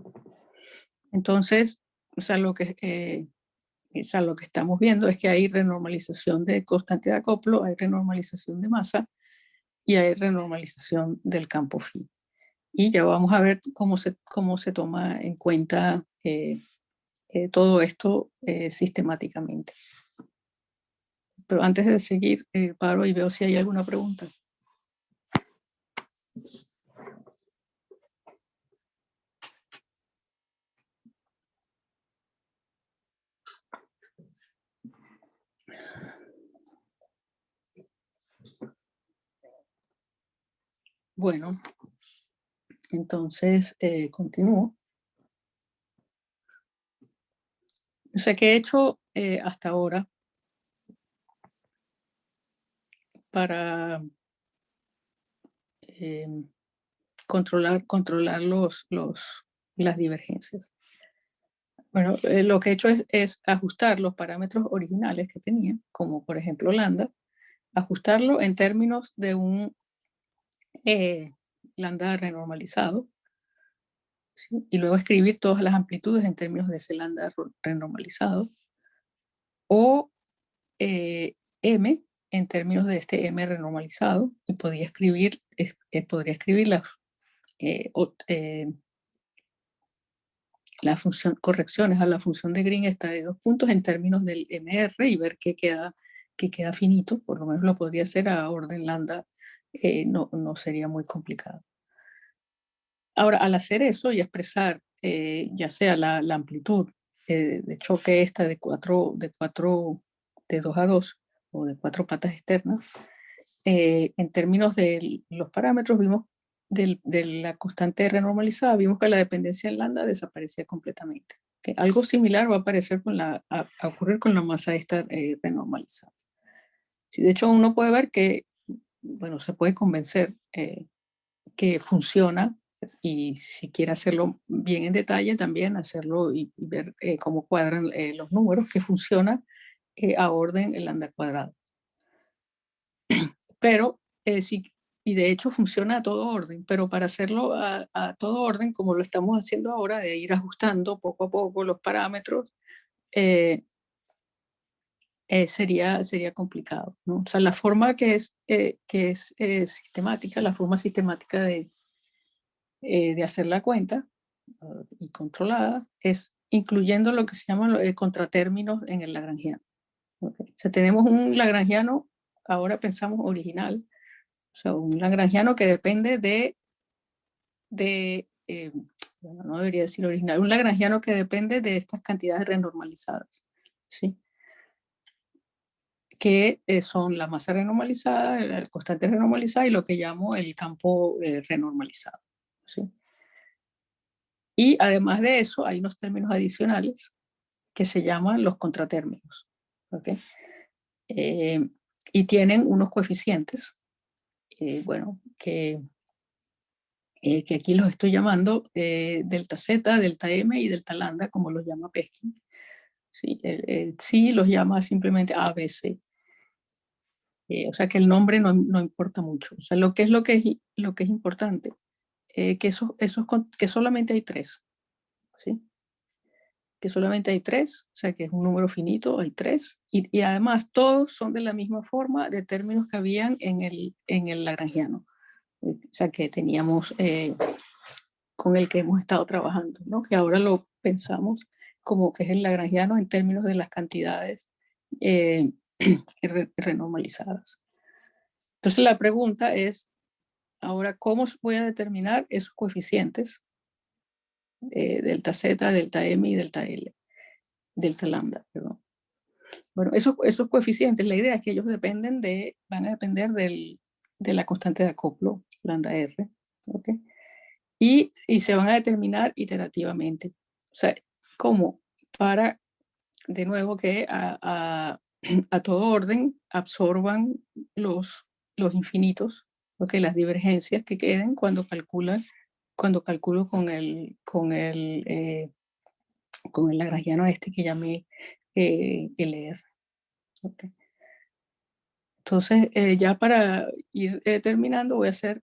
S1: Entonces, o sea, lo que estamos viendo es que hay renormalización de constante de acoplo, hay renormalización de masa y hay renormalización del campo phi. Y ya vamos a ver cómo se toma en cuenta todo esto sistemáticamente. Pero antes de seguir, paro y veo si hay alguna pregunta. Bueno, entonces continúo. O sea, ¿qué he hecho hasta ahora para controlar las divergencias? Bueno, lo que he hecho es ajustar los parámetros originales que tenía, como por ejemplo lambda, ajustarlo en términos de un lambda renormalizado, ¿sí? Y luego escribir todas las amplitudes en términos de ese lambda renormalizado, o m en términos de este m renormalizado, y podría escribir la función, correcciones a la función de Green esta de 2 puntos en términos del MR y ver qué queda finito. Por lo menos lo podría hacer a orden lambda, no sería muy complicado. Ahora, al hacer eso y expresar ya sea la amplitud de choque esta de 2 a 2 o de 4 patas externas, en términos de los parámetros vimos de la constante renormalizada, vimos que la dependencia en lambda desaparecía completamente. Que algo similar va a aparecer a ocurrir con la masa esta renormalizada. Sí, de hecho, uno puede ver que, bueno, se puede convencer que funciona, y si quiere hacerlo bien en detalle, también hacerlo y ver cómo cuadran los números, que funciona a orden el lambda cuadrado. Pero sí, y de hecho funciona a todo orden, pero para hacerlo a todo orden, como lo estamos haciendo ahora, de ir ajustando poco a poco los parámetros, sería complicado, ¿no? O sea, la forma que es sistemática, la forma sistemática de hacer la cuenta y controlada, es incluyendo lo que se llama contratérminos en el lagrangiano. ¿Okay? O sea, tenemos un lagrangiano, ahora pensamos original, o sea, un lagrangiano que depende bueno, no debería decir original, un lagrangiano que depende de estas cantidades renormalizadas, ¿sí? Que son la masa renormalizada, la constante renormalizada y lo que llamo el campo renormalizado, ¿sí? Y además de eso, hay unos términos adicionales que se llaman los contratérminos, ¿okay? Y tienen unos coeficientes, bueno, que aquí los estoy llamando delta Z, delta M y delta lambda, como los llama Peskin. Sí, sí los llama simplemente ABC. O sea que el nombre no importa mucho. O sea, lo que es importante, que solamente hay 3. ¿Sí? Que solamente hay 3, o sea que es un número finito, hay 3, y además todos son de la misma forma de términos que habían en el lagrangiano. O sea que teníamos con el que hemos estado trabajando, ¿no? Que ahora lo pensamos como que es el lagrangiano en términos de las cantidades renormalizadas. Entonces la pregunta es, ahora, ¿cómo voy a determinar esos coeficientes? Delta Z, delta M y delta L, delta lambda, perdón. Bueno, esos coeficientes, la idea es que ellos van a depender de la constante de acoplo, lambda R, ¿okay? Y se van a determinar iterativamente. O sea, ¿cómo? Para, de nuevo, que a todo orden absorban los infinitos, ¿okay? Las divergencias que queden cuando calculo con el lagrangiano este que llamé LR. Okay. Entonces, ya para ir terminando, voy a hacer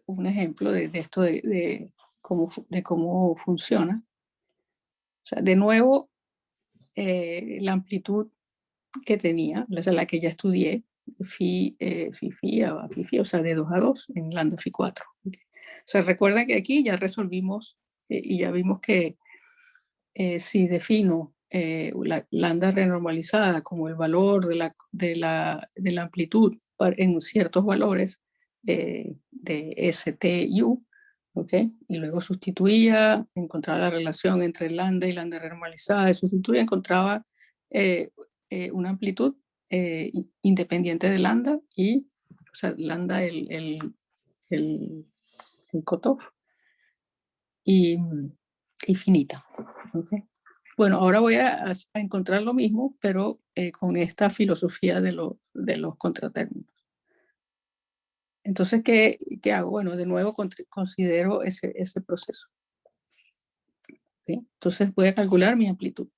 S1: un ejemplo de esto de cómo funciona. O sea, de nuevo, la amplitud que tenía, la que ya estudié, phi, o sea, de 2 a 2 en lambda phi 4. Okay. O sea, recuerda que aquí ya resolvimos y ya vimos que si defino la lambda renormalizada como el valor de la amplitud en ciertos valores, de STU, ¿ok? Y luego sustituía, encontraba la relación entre lambda y lambda renormalizada, y sustituía, encontraba una amplitud independiente de lambda, y, o sea, lambda el cutoff, y finita, ¿ok? Bueno, ahora voy a encontrar lo mismo, pero con esta filosofía de los contratérminos. Entonces, ¿qué hago? Bueno, de nuevo considero ese proceso. ¿Sí? Entonces voy a calcular mi amplitud.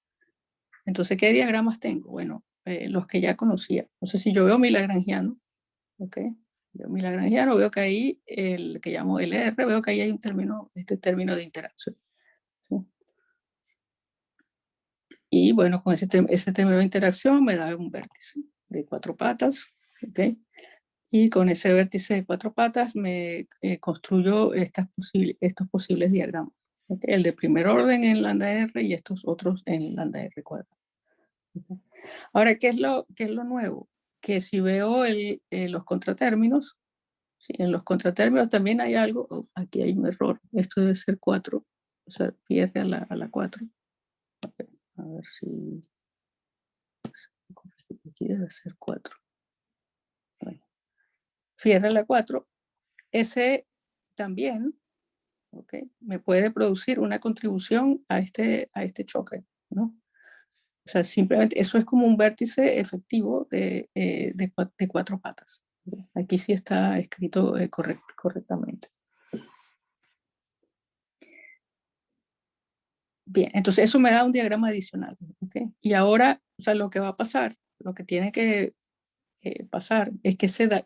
S1: Entonces, ¿qué diagramas tengo? Bueno, los que ya conocía. Entonces, si yo veo mi lagrangiano, ¿ok? Veo mi lagrangiano, veo que ahí, el que llamo LR, veo que ahí hay un término, este término de interacción. ¿Sí? Y bueno, con ese término de interacción me da un vértice de 4 patas, ¿ok? Y con ese vértice de 4 patas me construyo estos posibles diagramas. ¿Okay? El de primer orden en lambda R y estos otros en lambda R cuadrado. ¿Okay? Ahora, ¿qué es lo nuevo? Que si veo los contratérminos, ¿sí? En los contratérminos también hay algo, aquí hay un error, esto debe ser 4, o sea, pierde a la 4. Okay. A ver si aquí debe ser 4. Bueno. Fierre la 4, ese también, ¿okay? Me puede producir una contribución a este choque, ¿no? O sea, simplemente eso es como un vértice efectivo de 4 patas. ¿Okay? Aquí sí está escrito correctamente. Bien, entonces eso me da un diagrama adicional. ¿Okay? Y ahora, o sea, lo que va a pasar, lo que tiene que pasar es que ese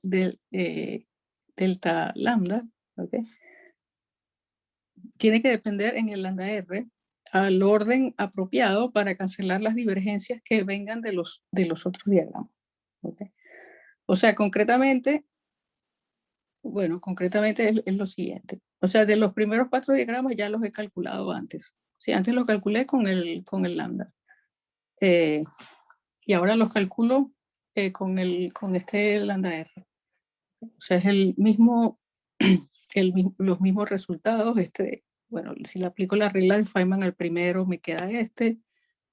S1: delta lambda, ¿okay? Tiene que depender en el lambda R al orden apropiado para cancelar las divergencias que vengan de los otros diagramas. ¿Okay? O sea, concretamente, bueno, concretamente es lo siguiente. O sea, de los primeros 4 diagramas ya los he calculado antes. Sí, antes los calculé con el lambda. Y ahora los calculo con este lambda R. O sea, es el mismo, los mismos resultados. Bueno, si le aplico la regla de Feynman al primero, me queda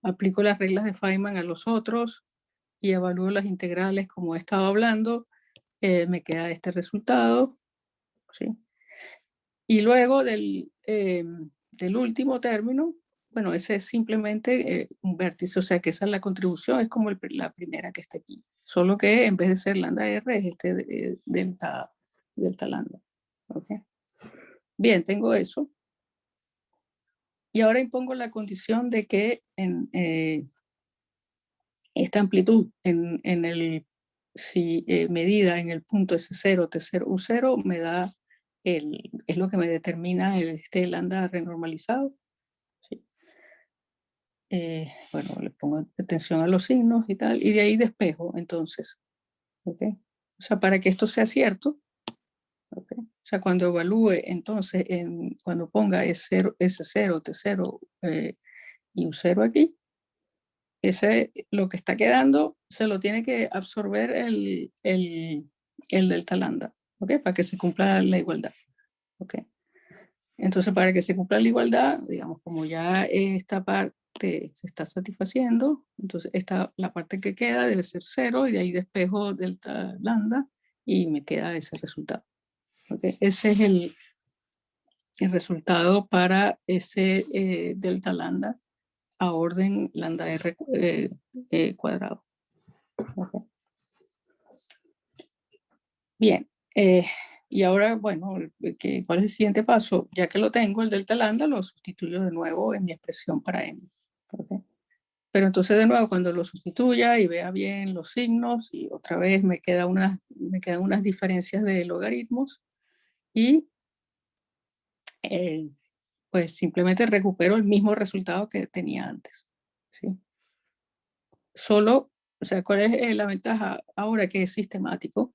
S1: aplico las reglas de Feynman a los otros y evalúo las integrales como he estado hablando, me queda este resultado, ¿sí? Y luego del último término, bueno, ese es simplemente un vértice, o sea que esa es la contribución, es como la primera que está aquí, solo que en vez de ser lambda R es este delta lambda. ¿Okay? Bien, tengo eso. Y ahora impongo la condición de que esta amplitud medida en el punto S0, T0, U0 me da es lo que me determina este lambda renormalizado. ¿Sí? Bueno, le pongo atención a los signos y tal, y de ahí despejo, entonces. ¿Okay? O sea, para que esto sea cierto, ¿okay? O sea, cuando evalúe, entonces, cuando ponga S0, T0 y U0 aquí, lo que está quedando se lo tiene que absorber el delta lambda, ¿okay? Para que se cumpla la igualdad. ¿Okay? Entonces, para que se cumpla la igualdad, digamos, como ya esta parte se está satisfaciendo, entonces la parte que queda debe ser 0 y de ahí despejo delta lambda y me queda ese resultado. ¿Okay? Ese es el resultado para ese delta lambda a orden lambda R cuadrado. Okay. Bien, y ahora, bueno, ¿cuál es el siguiente paso? Ya que lo tengo, el delta lambda, lo sustituyo de nuevo en mi expresión para m. ¿Okay? Pero entonces de nuevo, cuando lo sustituya y vea bien los signos, y otra vez me quedan unas diferencias de logaritmos, y pues simplemente recupero el mismo resultado que tenía antes. ¿Sí? Solo, o sea, ¿cuál es la ventaja ahora? Que es sistemático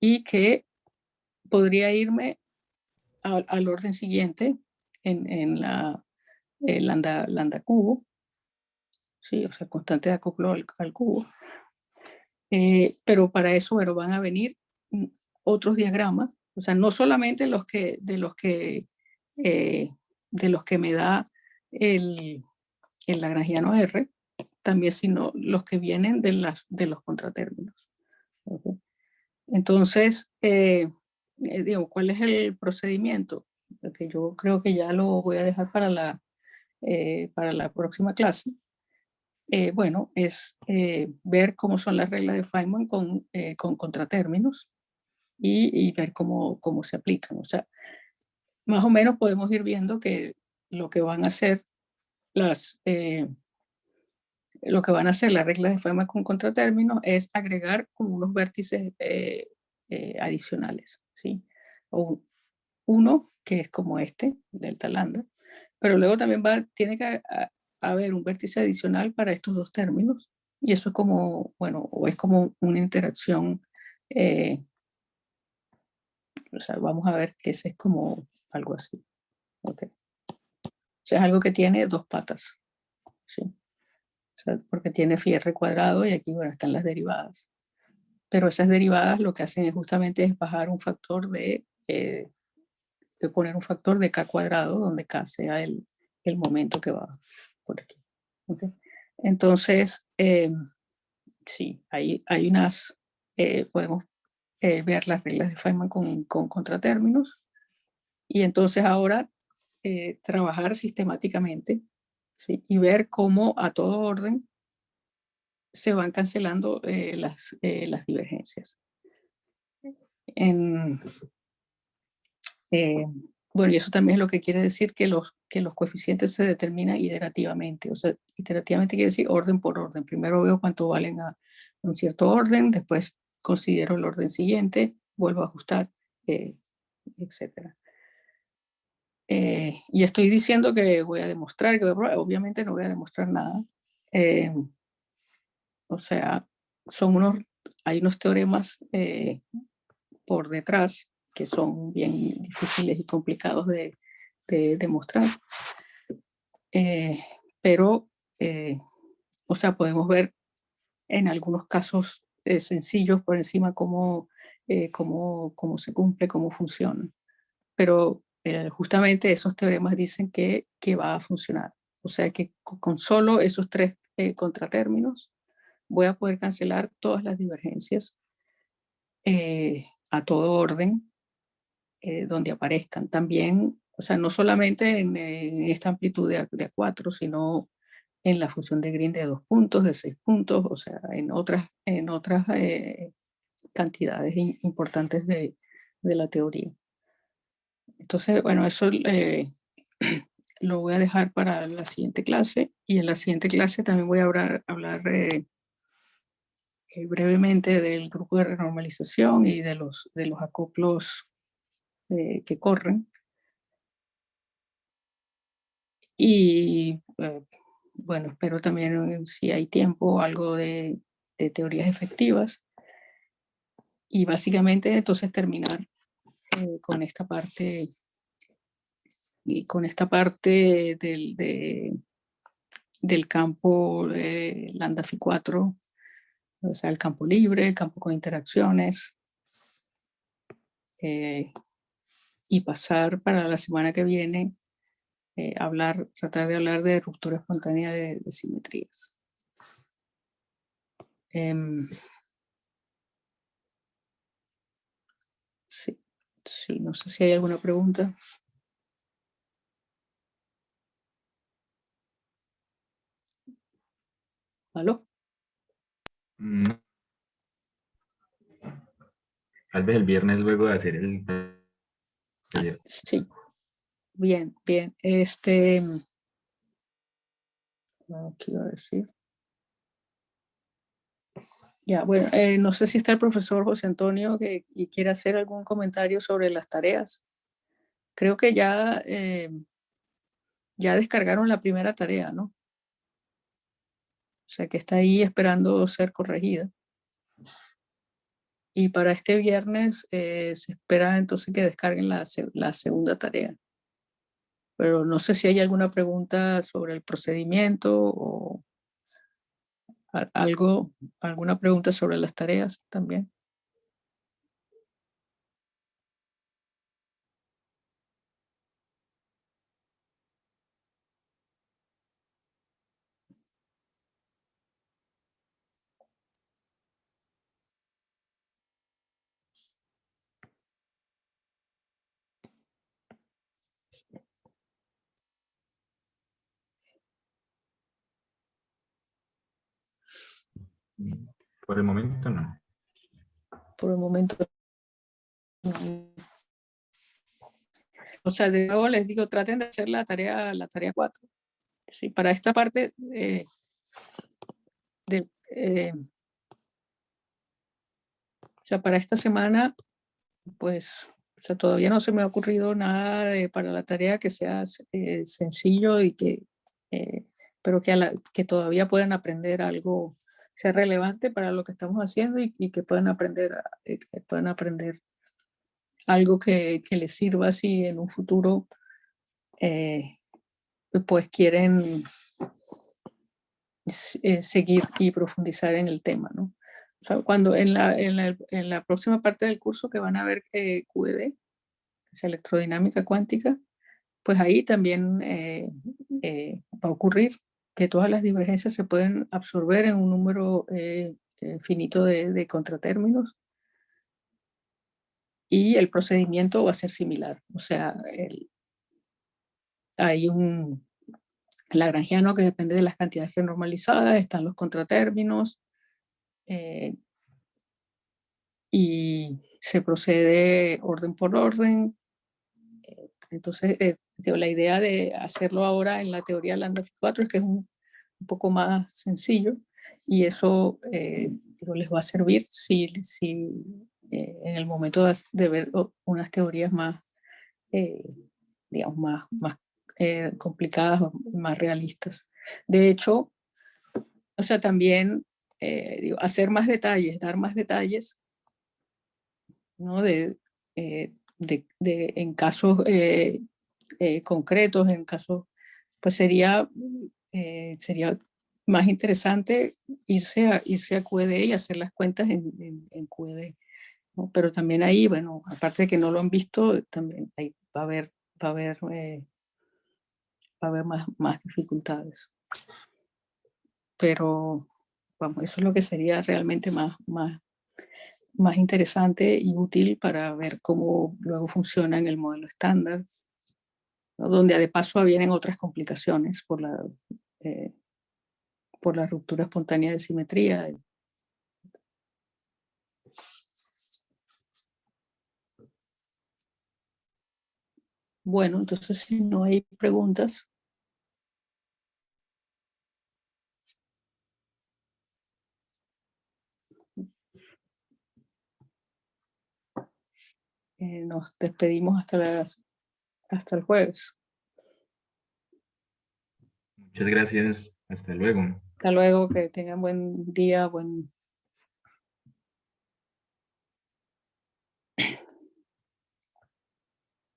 S1: y que podría irme al orden siguiente en la lambda cubo, ¿sí? O sea, constante de acoplo al cubo. Pero para eso, bueno, van a venir otros diagramas, o sea, no solamente de los que me da el lagrangiano R, también sino los que vienen de los contratérminos. ¿Okay? Entonces, digo, ¿cuál es el procedimiento? Porque yo creo que ya lo voy a dejar para la próxima clase. Bueno, es ver cómo son las reglas de Feynman con contratérminos y ver cómo se aplican. O sea, más o menos podemos ir viendo que lo que van a hacer las reglas de Feynman con contratérminos es agregar como unos vértices adicionales, ¿sí? O uno que es como este, delta lambda, pero luego también tiene que haber un vértice adicional para estos dos términos, y eso es como, bueno, o es como una interacción, o sea, vamos a ver que ese es como algo así. Okay. O sea, es algo que tiene dos patas, ¿sí? O sea, porque tiene phi r cuadrado y aquí, bueno, están las derivadas. Pero esas derivadas lo que hacen es justamente es bajar un factor de poner un factor de k cuadrado, donde k sea el momento que va por aquí. ¿Okay? Entonces, sí, hay unas, podemos ver las reglas de Feynman con contratérminos, y entonces ahora trabajar sistemáticamente, ¿sí? Y ver cómo a todo orden se van cancelando las divergencias. Bueno, y eso también es lo que quiere decir que los coeficientes se determinan iterativamente. O sea, iterativamente quiere decir orden por orden. Primero veo cuánto valen a un cierto orden, después considero el orden siguiente, vuelvo a ajustar, etc. Y estoy diciendo que voy a demostrar, que obviamente no voy a demostrar nada. O sea, hay unos teoremas por detrás que son bien difíciles y complicados de demostrar. Pero, o sea, podemos ver en algunos casos sencillos por encima cómo se cumple, cómo funciona. Pero justamente esos teoremas dicen que va a funcionar. O sea que con solo esos tres contratérminos voy a poder cancelar todas las divergencias a todo orden donde aparezcan. También, o sea, no solamente en esta amplitud de A4, sino en la función de Green de 2 puntos, de 6 puntos, o sea, en otras cantidades importantes de la teoría. Entonces, bueno, eso lo voy a dejar para la siguiente clase, y en la siguiente clase también voy a hablar brevemente del grupo de renormalización y de los acoplos que corren. Y bueno, espero también, si hay tiempo, algo de teorías efectivas. Y básicamente entonces terminar con esta parte del campo lambda phi 4, o sea, el campo libre, el campo con interacciones, y pasar para la semana que viene tratar de hablar de ruptura espontánea de simetrías. Sí, no sé si hay alguna pregunta. ¿Aló?
S3: No. Tal vez el viernes luego de hacer el taller.
S1: Sí, bien. ¿Qué iba a decir? Ya, bueno, no sé si está el profesor José Antonio y quiere hacer algún comentario sobre las tareas. Creo que ya descargaron la primera tarea, ¿no? O sea, que está ahí esperando ser corregida. Y para este viernes se espera entonces que descarguen la segunda tarea. Pero no sé si hay alguna pregunta sobre el procedimiento o alguna pregunta sobre las tareas también.
S3: Por el momento no.
S1: Por el momento. O sea, de nuevo les digo, traten de hacer la tarea 4. Sí, para esta parte o sea, para esta semana, pues, o sea, todavía no se me ha ocurrido nada para la tarea que sea sencillo y pero que todavía puedan aprender algo, sea relevante para lo que estamos haciendo y que puedan aprender algo que les sirva si en un futuro pues quieren seguir y profundizar en el tema, ¿no? O sea, cuando en la próxima parte del curso que van a ver QED, es electrodinámica cuántica, pues ahí también va a ocurrir que todas las divergencias se pueden absorber en un número finito de contratérminos y el procedimiento va a ser similar. O sea, hay un lagrangiano que depende de las cantidades renormalizadas, están los contratérminos, y se procede orden por orden. Entonces, la idea de hacerlo ahora en la teoría Lambda 4 es que es un poco más sencillo y eso les va a servir si en el momento de ver unas teorías más, digamos, más complicadas, más realistas. De hecho, o sea, también hacer más detalles, dar más detalles, ¿no? En casos concretos, en casos, pues sería más interesante irse a QED y hacer las cuentas en QED, ¿no? Pero también ahí, bueno, aparte de que no lo han visto, también ahí va a haber más dificultades. Pero, vamos, eso es lo que sería realmente más interesante y útil para ver cómo luego funciona en el modelo estándar, ¿no? Donde de paso vienen otras complicaciones por la ruptura espontánea de simetría. Bueno, entonces si no hay preguntas. Nos despedimos hasta el jueves.
S3: Muchas gracias. Hasta luego.
S1: Hasta luego, que tengan buen día, buen